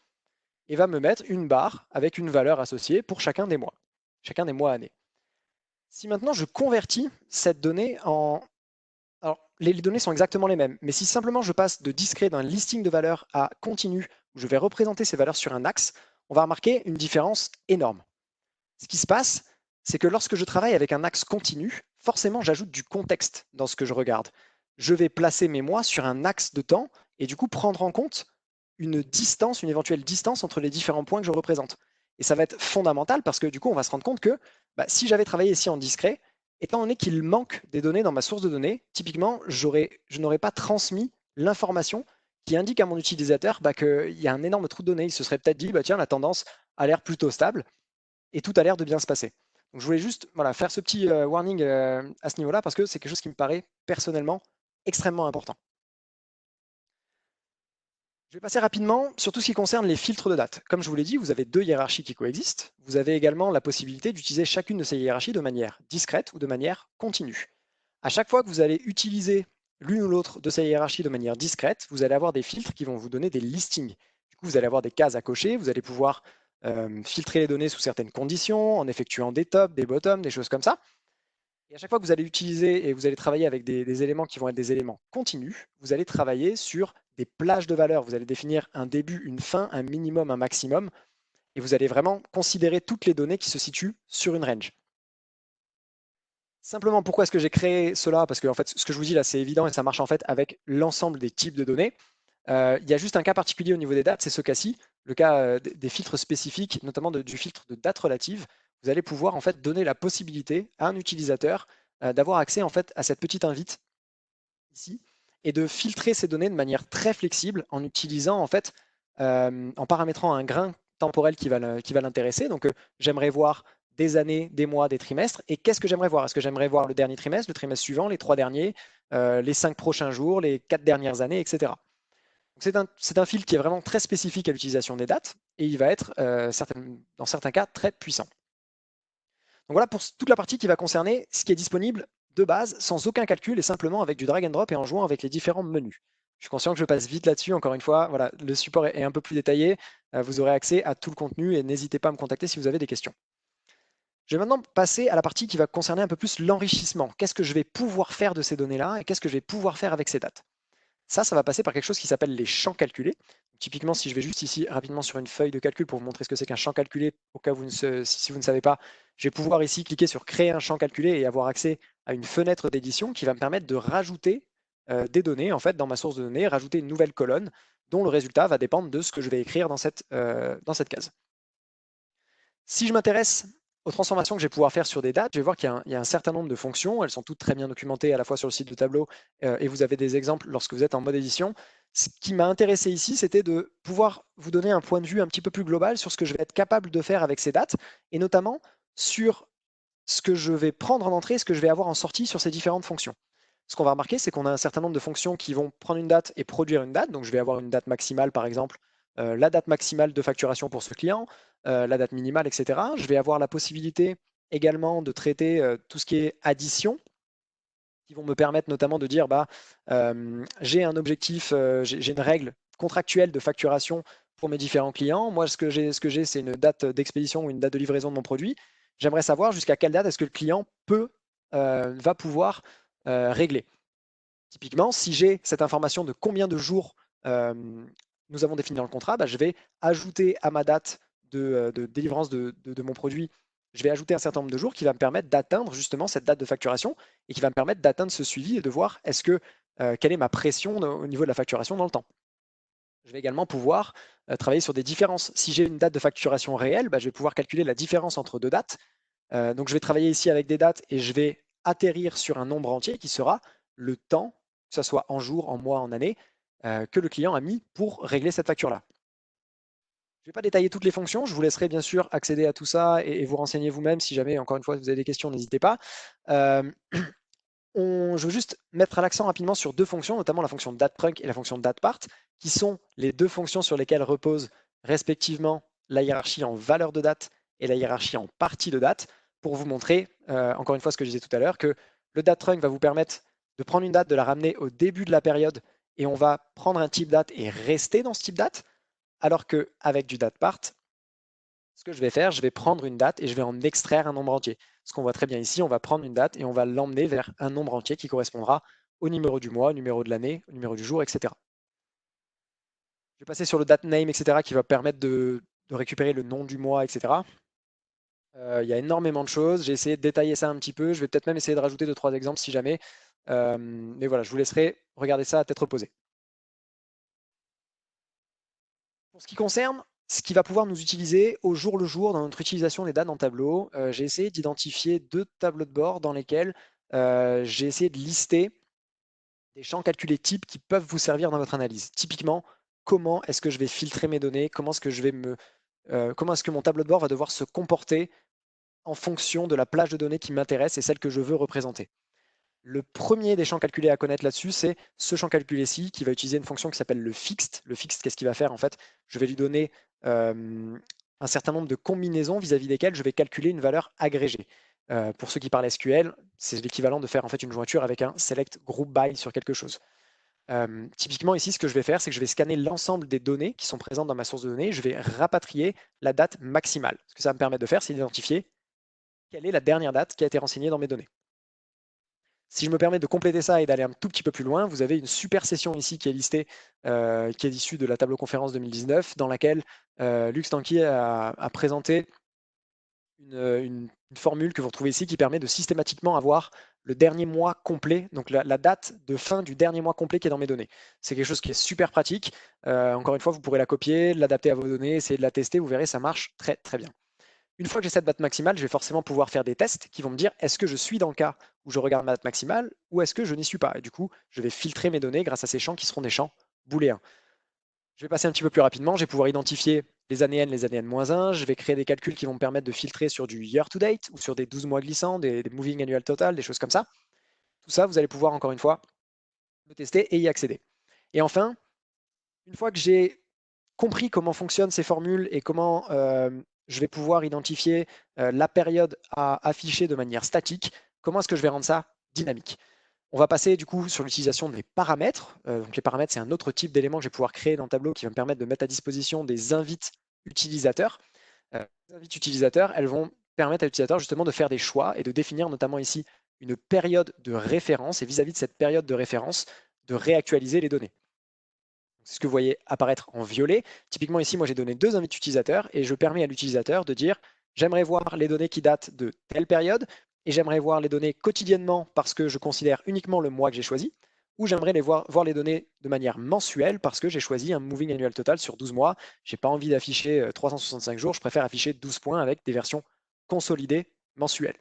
et va me mettre une barre avec une valeur associée pour chacun des mois années. Si maintenant je convertis cette donnée en... Alors, les données sont exactement les mêmes, mais si simplement je passe de discret d'un listing de valeurs à continu, où je vais représenter ces valeurs sur un axe, on va remarquer une différence énorme. Ce qui se passe, c'est que lorsque je travaille avec un axe continu, forcément j'ajoute du contexte dans ce que je regarde. Je vais placer mes mois sur un axe de temps et du coup prendre en compte une éventuelle distance entre les différents points que je représente. Et Et ça va être fondamental parce que du coup, on va se rendre compte que si j'avais travaillé ici en discret, étant donné qu'il manque des données dans ma source de données, typiquement, je n'aurais pas transmis l'information qui indique à mon utilisateur qu'il y a un énorme trou de données. Il se serait peut-être dit, tiens, la tendance a l'air plutôt stable et tout a l'air de bien se passer. Donc je voulais juste faire ce petit warning à ce niveau-là parce que c'est quelque chose qui me paraît personnellement extrêmement important. Je vais passer rapidement sur tout ce qui concerne les filtres de date. Comme je vous l'ai dit, vous avez 2 hiérarchies qui coexistent. Vous avez également la possibilité d'utiliser chacune de ces hiérarchies de manière discrète ou de manière continue. À chaque fois que vous allez utiliser l'une ou l'autre de ces hiérarchies de manière discrète, vous allez avoir des filtres qui vont vous donner des listings. Du coup, vous allez avoir des cases à cocher, vous allez pouvoir filtrer les données sous certaines conditions, en effectuant des tops, des bottoms, des choses comme ça. Et à chaque fois que vous allez utiliser et vous allez travailler avec des éléments qui vont être des éléments continus, vous allez travailler sur des plages de valeurs. Vous allez définir un début, une fin, un minimum, un maximum. Et vous allez vraiment considérer toutes les données qui se situent sur une range. Simplement, pourquoi est-ce que j'ai créé cela? Parce que en fait, ce que je vous dis là, c'est évident et ça marche en fait avec l'ensemble des types de données. Il y a juste un cas particulier au niveau des dates, c'est ce cas-ci, le cas des filtres spécifiques, notamment du filtre de date relative. Vous allez pouvoir en fait donner la possibilité à un utilisateur d'avoir accès en fait à cette petite invite ici et de filtrer ces données de manière très flexible en utilisant en fait, en paramétrant un grain temporel qui va l'intéresser. Donc j'aimerais voir des années, des mois, des trimestres. Et qu'est-ce que j'aimerais voir? Est-ce que j'aimerais voir le dernier trimestre, le trimestre suivant, les 3 derniers, les 5 prochains jours, les 4 dernières années, etc. C'est un filtre qui est vraiment très spécifique à l'utilisation des dates et il va être, dans certains cas, très puissant. Donc voilà pour toute la partie qui va concerner ce qui est disponible de base, sans aucun calcul et simplement avec du drag and drop et en jouant avec les différents menus. Je suis conscient que je passe vite là-dessus. Encore une fois, voilà, le support est un peu plus détaillé. Vous aurez accès à tout le contenu et n'hésitez pas à me contacter si vous avez des questions. Je vais maintenant passer à la partie qui va concerner un peu plus l'enrichissement. Qu'est-ce que je vais pouvoir faire de ces données-là et qu'est-ce que je vais pouvoir faire avec ces dates? Ça va passer par quelque chose qui s'appelle les champs calculés. Typiquement, si je vais juste ici rapidement sur une feuille de calcul pour vous montrer ce que c'est qu'un champ calculé, au cas où si vous ne savez pas, je vais pouvoir ici cliquer sur créer un champ calculé et avoir accès à une fenêtre d'édition qui va me permettre de rajouter des données en fait dans ma source de données, rajouter une nouvelle colonne dont le résultat va dépendre de ce que je vais écrire dans cette case. Si je m'intéresse aux transformations que je vais pouvoir faire sur des dates, je vais voir qu'il y a un certain nombre de fonctions. Elles sont toutes très bien documentées à la fois sur le site de Tableau et vous avez des exemples lorsque vous êtes en mode édition. Ce qui m'a intéressé ici, c'était de pouvoir vous donner un point de vue un petit peu plus global sur ce que je vais être capable de faire avec ces dates et notamment sur ce que je vais prendre en entrée et ce que je vais avoir en sortie sur ces différentes fonctions. Ce qu'on va remarquer, c'est qu'on a un certain nombre de fonctions qui vont prendre une date et produire une date. Donc, je vais avoir une date maximale, par exemple, la date maximale de facturation pour ce client, la date minimale, etc. Je vais avoir la possibilité également de traiter tout ce qui est addition, qui vont me permettre notamment de dire, j'ai un objectif, j'ai une règle contractuelle de facturation pour mes différents clients. Moi, ce que j'ai, c'est une date d'expédition ou une date de livraison de mon produit. J'aimerais savoir jusqu'à quelle date est-ce que le client va pouvoir régler. Typiquement, si j'ai cette information de combien de jours nous avons défini dans le contrat, je vais ajouter à ma date de délivrance de mon produit, je vais ajouter un certain nombre de jours qui va me permettre d'atteindre justement cette date de facturation et qui va me permettre d'atteindre ce suivi et de voir quelle est ma pression au niveau de la facturation dans le temps. Je vais également pouvoir travailler sur des différences. Si j'ai une date de facturation réelle, je vais pouvoir calculer la différence entre 2 dates. Donc je vais travailler ici avec des dates et je vais atterrir sur un nombre entier qui sera le temps, que ce soit en jours, en mois, en années, que le client a mis pour régler cette facture-là. Je ne vais pas détailler toutes les fonctions, je vous laisserai bien sûr accéder à tout ça et vous renseigner vous-même. Si jamais, encore une fois, vous avez des questions, n'hésitez pas. Je veux juste mettre l'accent rapidement sur 2 fonctions, notamment la fonction datePrunc et la fonction datePart, qui sont les 2 fonctions sur lesquelles repose respectivement la hiérarchie en valeur de date et la hiérarchie en partie de date, pour vous montrer, encore une fois, ce que je disais tout à l'heure, que le datePrunc va vous permettre de prendre une date, de la ramener au début de la période, et on va prendre un type date et rester dans ce type date, alors qu'avec du datePart, ce que je vais faire, je vais prendre une date et je vais en extraire un nombre entier. Ce qu'on voit très bien ici, on va prendre une date et on va l'emmener vers un nombre entier qui correspondra au numéro du mois, au numéro de l'année, au numéro du jour, etc. Je vais passer sur le date name, etc., qui va permettre de récupérer le nom du mois, etc. Il y a énormément de choses. J'ai essayé de détailler ça un petit peu. Je vais peut-être même essayer de rajouter 2-3 exemples si jamais. Mais voilà, je vous laisserai regarder ça à tête reposée. Pour ce qui concerne ce qui va pouvoir nous utiliser au jour le jour dans notre utilisation des dates dans Tableau. J'ai essayé d'identifier 2 tableaux de bord dans lesquels j'ai essayé de lister des champs calculés types qui peuvent vous servir dans votre analyse. Typiquement, comment est-ce que je vais filtrer mes données? Comment est-ce que mon tableau de bord va devoir se comporter en fonction de la plage de données qui m'intéresse et celle que je veux représenter? Le premier des champs calculés à connaître là-dessus, c'est ce champ calculé-ci qui va utiliser une fonction qui s'appelle le fixed. Le fixed, qu'est-ce qu'il va faire? En fait, je vais lui donner un certain nombre de combinaisons vis-à-vis desquelles je vais calculer une valeur agrégée. Pour ceux qui parlent SQL, c'est l'équivalent de faire en fait une jointure avec un select group by sur quelque chose. Typiquement ici, ce que je vais faire, c'est que je vais scanner l'ensemble des données qui sont présentes dans ma source de données. Je vais rapatrier la date maximale. Ce que ça va me permet de faire, c'est d'identifier quelle est la dernière date qui a été renseignée dans mes données. Si je me permets de compléter ça et d'aller un tout petit peu plus loin, vous avez une super session ici qui est listée, qui est issue de la Tableau Conférence 2019, dans laquelle Lux Tanguy a présenté une formule que vous retrouvez ici qui permet de systématiquement avoir le dernier mois complet, donc la date de fin du dernier mois complet qui est dans mes données. C'est quelque chose qui est super pratique. Encore une fois, vous pourrez la copier, l'adapter à vos données, essayer de la tester, vous verrez, ça marche très très bien. Une fois que j'ai cette date maximale, je vais forcément pouvoir faire des tests qui vont me dire est-ce que je suis dans le cas où je regarde ma date maximale ou est-ce que je n'y suis pas. Et du coup, je vais filtrer mes données grâce à ces champs qui seront des champs booléens. Je vais passer un petit peu plus rapidement. Je vais pouvoir identifier les années N, les années N-1. Je vais créer des calculs qui vont me permettre de filtrer sur du year to date ou sur des 12 mois glissants, des moving annual total, des choses comme ça. Tout ça, vous allez pouvoir encore une fois le tester et y accéder. Et enfin, une fois que j'ai compris comment fonctionnent ces formules et comment je vais pouvoir identifier la période à afficher de manière statique, comment est-ce que je vais rendre ça dynamique? On va passer du coup sur l'utilisation des paramètres. Donc les paramètres, c'est un autre type d'élément que je vais pouvoir créer dans Tableau qui va me permettre de mettre à disposition des invites utilisateurs. Les invites utilisateurs, elles vont permettre à l'utilisateur justement de faire des choix et de définir notamment ici une période de référence et vis-à-vis de cette période de référence, de réactualiser les données. C'est ce que vous voyez apparaître en violet. Typiquement ici, moi j'ai donné 2 invites utilisateurs et je permets à l'utilisateur de dire j'aimerais voir les données qui datent de telle période et j'aimerais voir les données quotidiennement parce que je considère uniquement le mois que j'ai choisi, ou j'aimerais voir les données de manière mensuelle parce que j'ai choisi un moving annual total sur 12 mois. Je n'ai pas envie d'afficher 365 jours, je préfère afficher 12 points avec des versions consolidées mensuelles.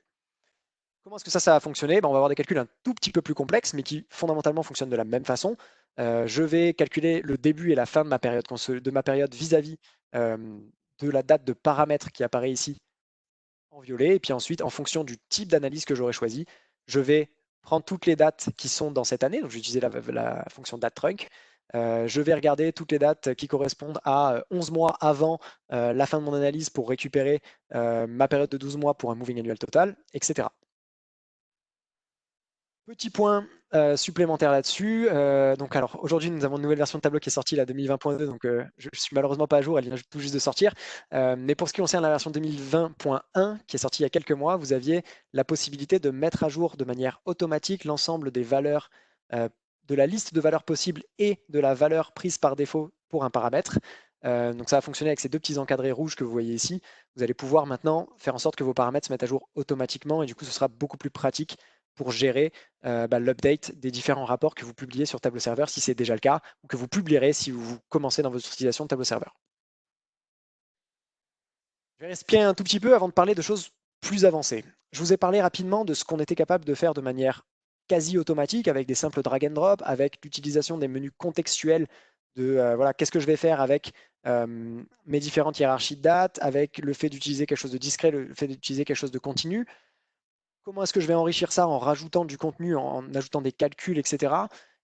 Comment est-ce que ça va fonctionner? On va avoir des calculs un tout petit peu plus complexes, mais qui fondamentalement fonctionnent de la même façon. Je vais calculer le début et la fin de ma période vis-à-vis de la date de paramètre qui apparaît ici en violet. Et puis ensuite, en fonction du type d'analyse que j'aurai choisi, je vais prendre toutes les dates qui sont dans cette année. Donc, je vais utiliser la fonction dateTrunk. Je vais regarder toutes les dates qui correspondent à 11 mois avant la fin de mon analyse pour récupérer ma période de 12 mois pour un moving annual total, etc. Petit point supplémentaire là-dessus. Donc alors aujourd'hui nous avons une nouvelle version de Tableau qui est sortie, la 2020.2, donc je suis malheureusement pas à jour, elle vient tout juste de sortir. Mais pour ce qui concerne la version 2020.1 qui est sortie il y a quelques mois, vous aviez la possibilité de mettre à jour de manière automatique l'ensemble des valeurs de la liste de valeurs possibles et de la valeur prise par défaut pour un paramètre. Donc ça va fonctionner avec ces 2 petits encadrés rouges que vous voyez ici. Vous allez pouvoir maintenant faire en sorte que vos paramètres se mettent à jour automatiquement et du coup ce sera beaucoup plus pratique pour gérer l'update des différents rapports que vous publiez sur Tableau Server si c'est déjà le cas, ou que vous publierez si vous commencez dans votre utilisation de Tableau Server. Je vais respirer un tout petit peu avant de parler de choses plus avancées. Je vous ai parlé rapidement de ce qu'on était capable de faire de manière quasi automatique avec des simples drag and drop, avec l'utilisation des menus contextuels de voilà, qu'est-ce que je vais faire avec mes différentes hiérarchies de dates, avec le fait d'utiliser quelque chose de discret, le fait d'utiliser quelque chose de continu. Comment est-ce que je vais enrichir ça en rajoutant du contenu, en ajoutant des calculs, etc.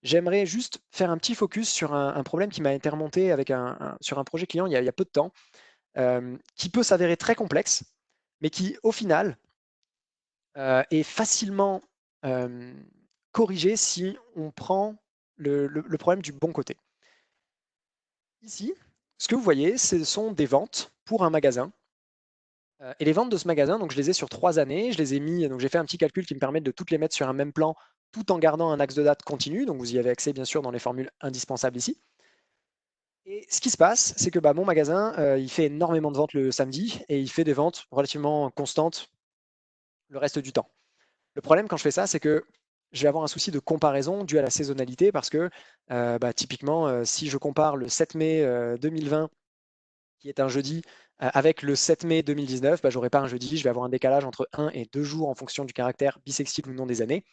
J'aimerais juste faire un petit focus sur un problème qui m'a été remonté sur un projet client il y a peu de temps, qui peut s'avérer très complexe, mais qui, au final, est facilement corrigé si on prend le problème du bon côté. Ici, ce que vous voyez, ce sont des ventes pour un magasin. Et les ventes de ce magasin, donc je les ai sur 3 années. Je les ai mis, donc j'ai fait un petit calcul qui me permet de toutes les mettre sur un même plan, tout en gardant un axe de date continu. Donc vous y avez accès bien sûr dans les formules indispensables ici. Et ce qui se passe, c'est que mon magasin, il fait énormément de ventes le samedi et il fait des ventes relativement constantes le reste du temps. Le problème quand je fais ça, c'est que je vais avoir un souci de comparaison dû à la saisonnalité parce que typiquement, si je compare le 7 mai 2020 qui est un jeudi, avec le 7 mai 2019, je n'aurai pas un jeudi, je vais avoir un décalage entre 1 et 2 jours en fonction du caractère bissextile ou non des années.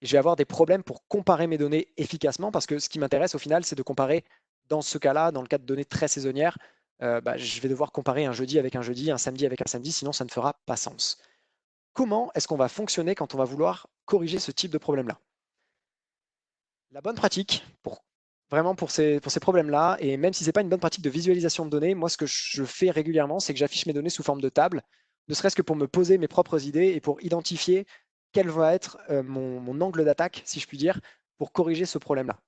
Et je vais avoir des problèmes pour comparer mes données efficacement, parce que ce qui m'intéresse au final, c'est de comparer, dans ce cas-là, dans le cas de données très saisonnières, je vais devoir comparer un jeudi avec un jeudi, un samedi avec un samedi, sinon ça ne fera pas sens. Comment est-ce qu'on va fonctionner quand on va vouloir corriger ce type de problème-là? La bonne pratique, vraiment pour ces problèmes-là, et même si ce n'est pas une bonne pratique de visualisation de données, moi ce que je fais régulièrement, c'est que j'affiche mes données sous forme de table, ne serait-ce que pour me poser mes propres idées et pour identifier quel va être mon angle d'attaque, si je puis dire, pour corriger ce problème-là.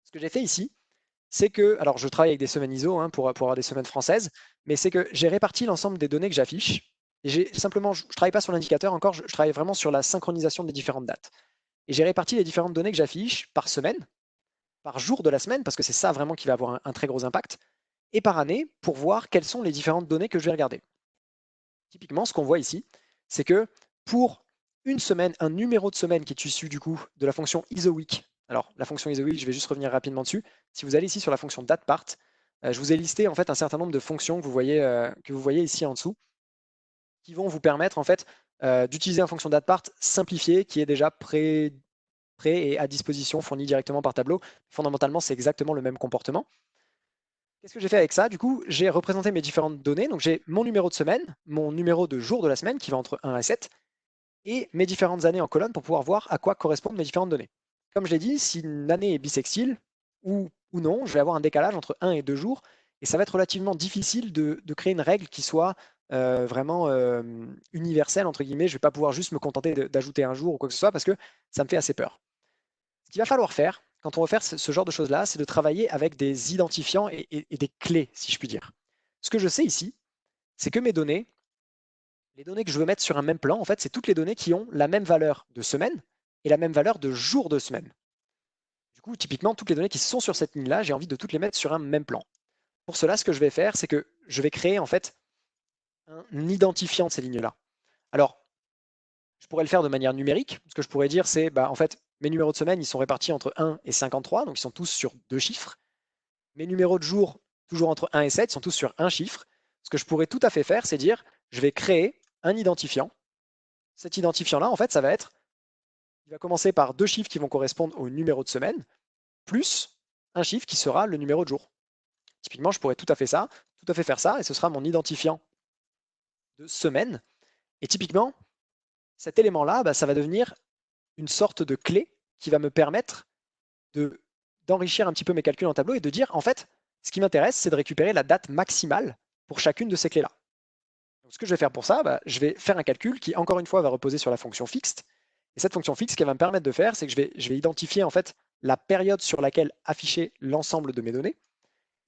Ce que j'ai fait ici, c'est que, alors je travaille avec des semaines ISO pour avoir des semaines françaises, mais c'est que j'ai réparti l'ensemble des données que j'affiche. Et j'ai simplement, je ne travaille pas sur l'indicateur encore, je travaille vraiment sur la synchronisation des différentes dates. Et j'ai réparti les différentes données que j'affiche par semaine, par jour de la semaine, parce que c'est ça vraiment qui va avoir un très gros impact, et par année, pour voir quelles sont les différentes données que je vais regarder. Typiquement, ce qu'on voit ici, c'est que pour une semaine, un numéro de semaine qui est issu du coup de la fonction ISOWeek. Alors, la fonction ISOWeek, je vais juste revenir rapidement dessus. Si vous allez ici sur la fonction datepart, je vous ai listé en fait un certain nombre de fonctions que vous voyez ici en dessous, qui vont vous permettre en fait d'utiliser une fonction datepart simplifiée qui est déjà prêt et à disposition, fournie directement par Tableau. Fondamentalement, c'est exactement le même comportement. Qu'est-ce que j'ai fait avec ça? Du coup, j'ai représenté mes différentes données. Donc, j'ai mon numéro de semaine, mon numéro de jour de la semaine qui va entre 1 et 7, et mes différentes années en colonne pour pouvoir voir à quoi correspondent mes différentes données. Comme je l'ai dit, si une année est bisextile ou non, je vais avoir un décalage entre 1 et 2 jours, et ça va être relativement difficile de créer une règle qui soit vraiment universelle, entre guillemets. Je ne vais pas pouvoir juste me contenter d'ajouter un jour ou quoi que ce soit, parce que ça me fait assez peur. Ce qu'il va falloir faire, quand on va faire ce genre de choses-là, c'est de travailler avec des identifiants et des clés, si je puis dire. Ce que je sais ici, c'est que mes données, les données que je veux mettre sur un même plan, en fait, c'est toutes les données qui ont la même valeur de semaine et la même valeur de jour de semaine. Du coup, typiquement, toutes les données qui sont sur cette ligne-là, j'ai envie de toutes les mettre sur un même plan. Pour cela, ce que je vais faire, c'est que je vais créer en fait un identifiant de ces lignes-là. Alors, je pourrais le faire de manière numérique. Ce que je pourrais dire, c'est en fait, mes numéros de semaine, ils sont répartis entre 1 et 53, donc ils sont tous sur 2 chiffres. Mes numéros de jour, toujours entre 1 et 7, ils sont tous sur un chiffre. Ce que je pourrais tout à fait faire, c'est dire, je vais créer un identifiant. Cet identifiant-là, en fait, il va commencer par 2 chiffres qui vont correspondre au numéro de semaine, plus un chiffre qui sera le numéro de jour. Typiquement, je pourrais tout à fait faire ça, et ce sera mon identifiant de semaine. Et typiquement, cet élément-là, ça va devenir une sorte de clé qui va me permettre d'enrichir un petit peu mes calculs en tableau et de dire, en fait, ce qui m'intéresse, c'est de récupérer la date maximale pour chacune de ces clés-là. Donc, ce que je vais faire pour ça, je vais faire un calcul qui, encore une fois, va reposer sur la fonction fixe. Et cette fonction fixe, ce qu'elle va me permettre de faire, c'est que je vais identifier en fait la période sur laquelle afficher l'ensemble de mes données.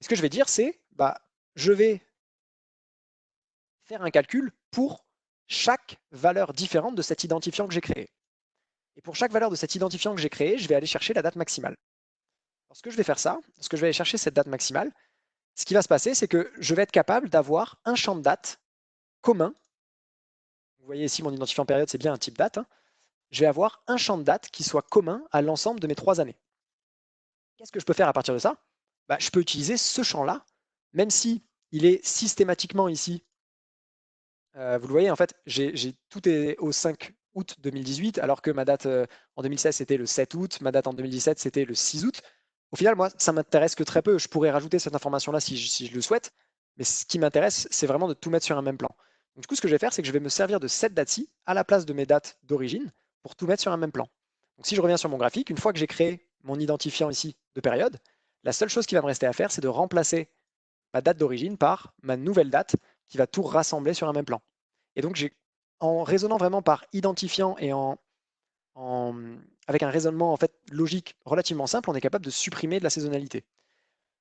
Et ce que je vais dire, c'est, je vais faire un calcul pour chaque valeur différente de cet identifiant que j'ai créé. Et pour chaque valeur de cet identifiant que j'ai créé, je vais aller chercher la date maximale. Lorsque je vais faire ça, lorsque je vais aller chercher cette date maximale, ce qui va se passer, c'est que je vais être capable d'avoir un champ de date commun. Vous voyez ici, mon identifiant période, c'est bien un type date. Je vais avoir un champ de date qui soit commun à l'ensemble de mes 3 années. Qu'est-ce que je peux faire à partir de ça? Je peux utiliser ce champ-là, même si il est systématiquement ici. Vous le voyez, en fait, tout est au 5 août 2018, alors que ma date en 2016, c'était le 7 août, ma date en 2017, c'était le 6 août. Au final, moi, ça m'intéresse que très peu. Je pourrais rajouter cette information-là si je le souhaite, mais ce qui m'intéresse, c'est vraiment de tout mettre sur un même plan. Donc, du coup, ce que je vais faire, c'est que je vais me servir de cette date-ci à la place de mes dates d'origine pour tout mettre sur un même plan. Donc, si je reviens sur mon graphique, une fois que j'ai créé mon identifiant ici de période, la seule chose qui va me rester à faire, c'est de remplacer ma date d'origine par ma nouvelle date qui va tout rassembler sur un même plan. Et donc, en raisonnant vraiment par identifiant et avec un raisonnement en fait logique relativement simple, on est capable de supprimer de la saisonnalité.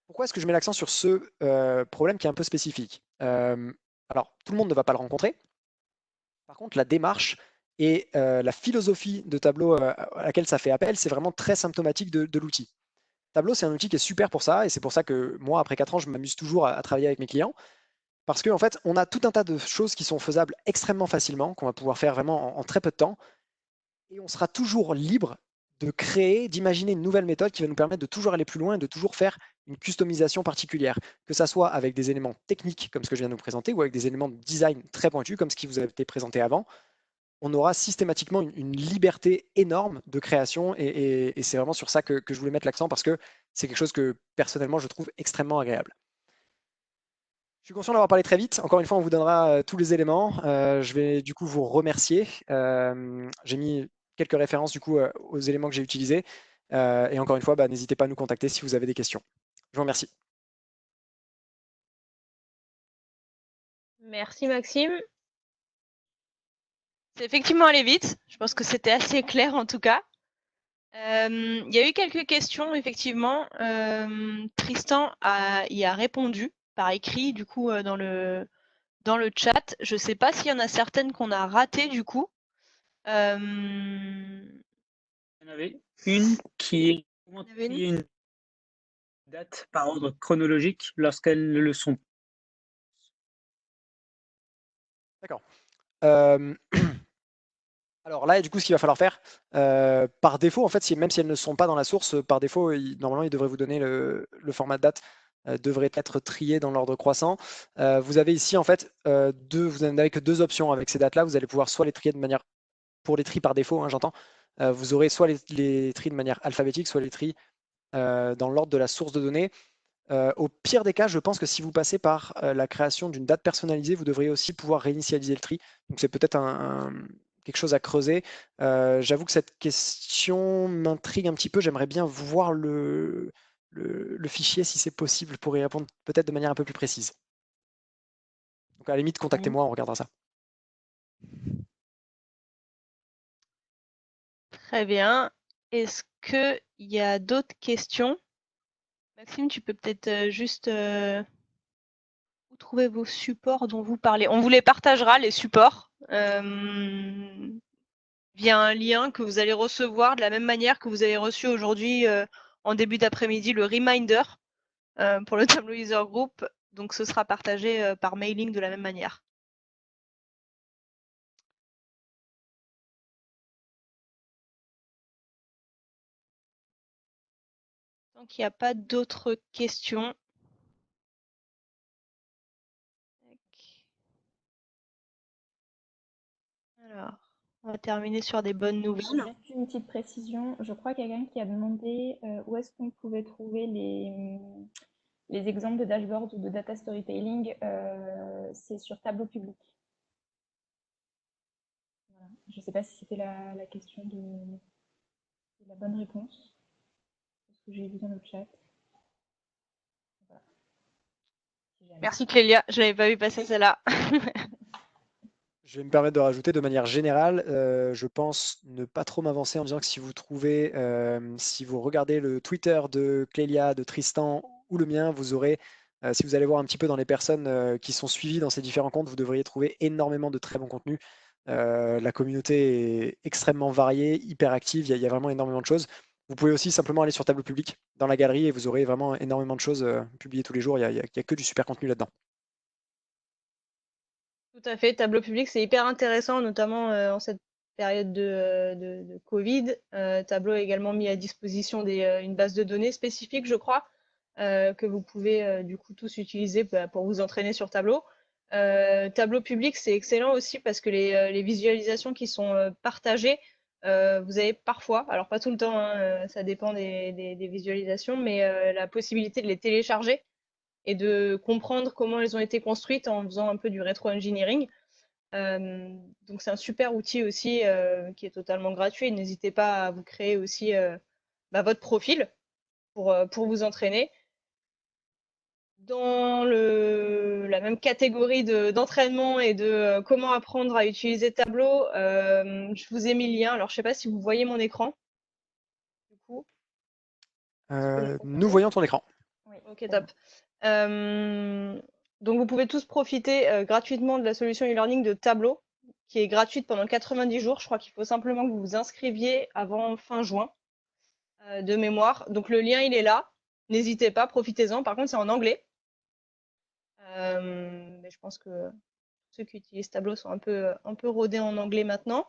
Pourquoi est-ce que je mets l'accent sur ce problème qui est un peu spécifique? Alors, tout le monde ne va pas le rencontrer. Par contre, la démarche et la philosophie de Tableau à laquelle ça fait appel, c'est vraiment très symptomatique de l'outil. Tableau, c'est un outil qui est super pour ça, et c'est pour ça que moi, après 4 ans, je m'amuse toujours à travailler avec mes clients. Parce qu'en fait, on a tout un tas de choses qui sont faisables extrêmement facilement, qu'on va pouvoir faire vraiment en très peu de temps. Et on sera toujours libre de créer, d'imaginer une nouvelle méthode qui va nous permettre de toujours aller plus loin et de toujours faire une customisation particulière, que ça soit avec des éléments techniques comme ce que je viens de vous présenter ou avec des éléments de design très pointus comme ce qui vous a été présenté avant. On aura systématiquement une liberté énorme de création et c'est vraiment sur ça que je voulais mettre l'accent parce que c'est quelque chose que personnellement je trouve extrêmement agréable. Je suis conscient d'avoir parlé très vite. Encore une fois, on vous donnera tous les éléments. Je vais du coup vous remercier. J'ai mis quelques références du coup aux éléments que j'ai utilisés. Et encore une fois, n'hésitez pas à nous contacter si vous avez des questions. Je vous remercie. Merci Maxime. C'est effectivement allé vite. Je pense que c'était assez clair en tout cas. Il y a eu quelques questions, effectivement. Tristan y a répondu par écrit, du coup, dans le chat. Je ne sais pas s'il y en a certaines qu'on a ratées, du coup. Il y en avait une qui est une date par ordre chronologique lorsqu'elles ne le sont pas. D'accord. Alors là, du coup, ce qu'il va falloir faire, par défaut, en fait, même si elles ne sont pas dans la source, par défaut, normalement, il devrait vous donner le format de date devrait être trié dans l'ordre croissant. Vous avez ici, en fait, vous n'avez que deux options avec ces dates-là. Vous allez pouvoir soit les trier de manière, pour les tris par défaut, hein, j'entends, vous aurez soit les tris de manière alphabétique, soit les tris dans l'ordre de la source de données. Au pire des cas, je pense que si vous passez par la création d'une date personnalisée, vous devriez aussi pouvoir réinitialiser le tri. Donc c'est peut-être quelque chose à creuser. J'avoue que cette question m'intrigue un petit peu. J'aimerais bien voir le fichier si c'est possible pour y répondre peut-être de manière un peu plus précise. Donc à la limite, contactez-moi, on regardera ça. Très bien. Est-ce qu'il y a d'autres questions? Maxime, tu peux peut-être juste où trouvez vos supports dont vous parlez. On vous les partagera, les supports, via un lien que vous allez recevoir de la même manière que vous avez reçu aujourd'hui en début d'après-midi le reminder pour le tableau user group. Donc ce sera partagé par mailing de la même manière. Donc il n'y a pas d'autres questions. Alors, on va terminer sur des bonnes nouvelles. Juste une petite précision, je crois qu'il y a quelqu'un qui a demandé où est-ce qu'on pouvait trouver les exemples de dashboard ou de data storytelling. C'est sur Tableau public. Voilà. Je ne sais pas si c'était la question de la bonne réponse, parce que j'ai vu dans le chat. Voilà. Merci Clélia, je n'avais pas vu passer celle-là. Je vais me permettre de rajouter de manière générale, je pense ne pas trop m'avancer en disant que si vous trouvez, si vous regardez le Twitter de Clélia, de Tristan ou le mien, vous aurez, si vous allez voir un petit peu dans les personnes qui sont suivies dans ces différents comptes, vous devriez trouver énormément de très bons contenus. La communauté est extrêmement variée, hyper active, il y a vraiment énormément de choses. Vous pouvez aussi simplement aller sur Tableau public dans la galerie et vous aurez vraiment énormément de choses publiées tous les jours. Il y a que du super contenu là-dedans. Tout à fait, tableau public, c'est hyper intéressant, notamment en cette période de Covid. Tableau a également mis à disposition une base de données spécifique, je crois, que vous pouvez du coup tous utiliser pour vous entraîner sur Tableau. Tableau public, c'est excellent aussi parce que les visualisations qui sont partagées, vous avez parfois, alors pas tout le temps, hein, ça dépend des visualisations, mais la possibilité de les télécharger et de comprendre comment elles ont été construites en faisant un peu du rétro-engineering. Donc c'est un super outil aussi qui est totalement gratuit. N'hésitez pas à vous créer aussi votre profil pour vous entraîner. Dans la même catégorie d'entraînement et de comment apprendre à utiliser Tableau, je vous ai mis le lien. Alors je ne sais pas si vous voyez mon écran. Du coup. Nous voyons ton écran. Oui. Ok, top. Donc vous pouvez tous profiter gratuitement de la solution e-learning de Tableau, qui est gratuite pendant 90 jours. Je crois qu'il faut simplement que vous vous inscriviez avant fin juin de mémoire. Donc le lien, il est là. N'hésitez pas, profitez-en. Par contre, c'est en anglais. Mais je pense que ceux qui utilisent Tableau sont un peu rodés en anglais maintenant,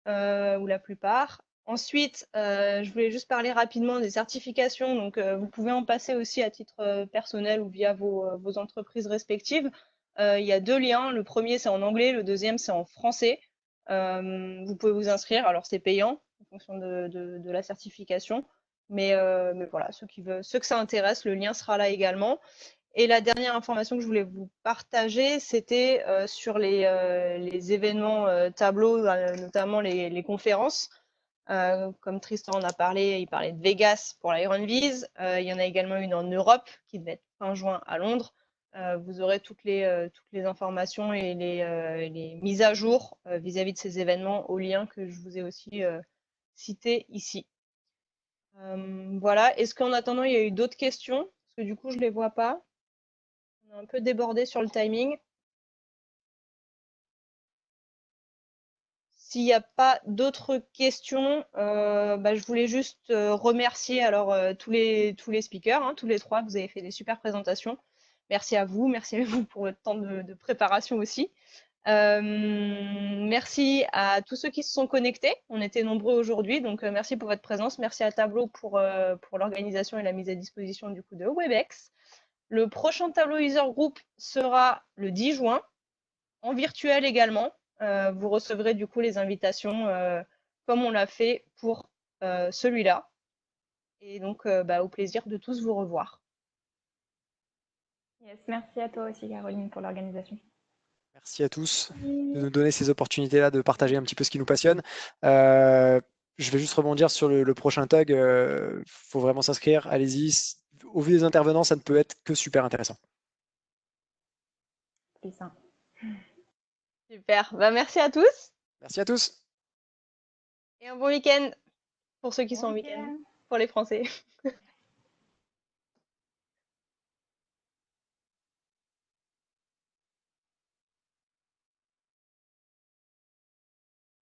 ou la plupart. Ensuite, je voulais juste parler rapidement des certifications. Donc, vous pouvez en passer aussi à titre personnel ou via vos entreprises respectives. Il y a 2 liens. Le premier, c'est en anglais. Le deuxième, c'est en français. Vous pouvez vous inscrire. Alors, c'est payant en fonction de la certification. Mais voilà, ceux que ça intéresse, le lien sera là également. Et la dernière information que je voulais vous partager, c'était sur les événements Tableau, notamment les conférences. Comme Tristan en a parlé, il parlait de Vegas pour l'Ironviz. Il y en a également une en Europe qui devait être fin juin à Londres. Vous aurez toutes les informations et les mises à jour vis-à-vis de ces événements au lien que je vous ai aussi cité ici. Voilà. Est-ce qu'en attendant, il y a eu d'autres questions? Parce que du coup, je ne les vois pas. On est un peu débordé sur le timing. S'il n'y a pas d'autres questions, je voulais juste remercier alors tous les speakers, hein, tous les 3, vous avez fait des super présentations. Merci à vous pour votre temps de préparation aussi. Merci à tous ceux qui se sont connectés. On était nombreux aujourd'hui, donc merci pour votre présence. Merci à Tableau pour l'organisation et la mise à disposition du coup de Webex. Le prochain Tableau User Group sera le 10 juin, en virtuel également. Vous recevrez du coup les invitations comme on l'a fait pour celui-là. Et donc, au plaisir de tous vous revoir. Yes, merci à toi aussi, Caroline, pour l'organisation. Merci à tous de nous donner ces opportunités-là, de partager un petit peu ce qui nous passionne. Je vais juste rebondir sur le prochain tag. Faut vraiment s'inscrire. Allez-y. Au vu des intervenants, ça ne peut être que super intéressant. C'est ça. Super. Merci à tous. Merci à tous. Et un bon week-end pour ceux qui sont en week-end, pour les Français.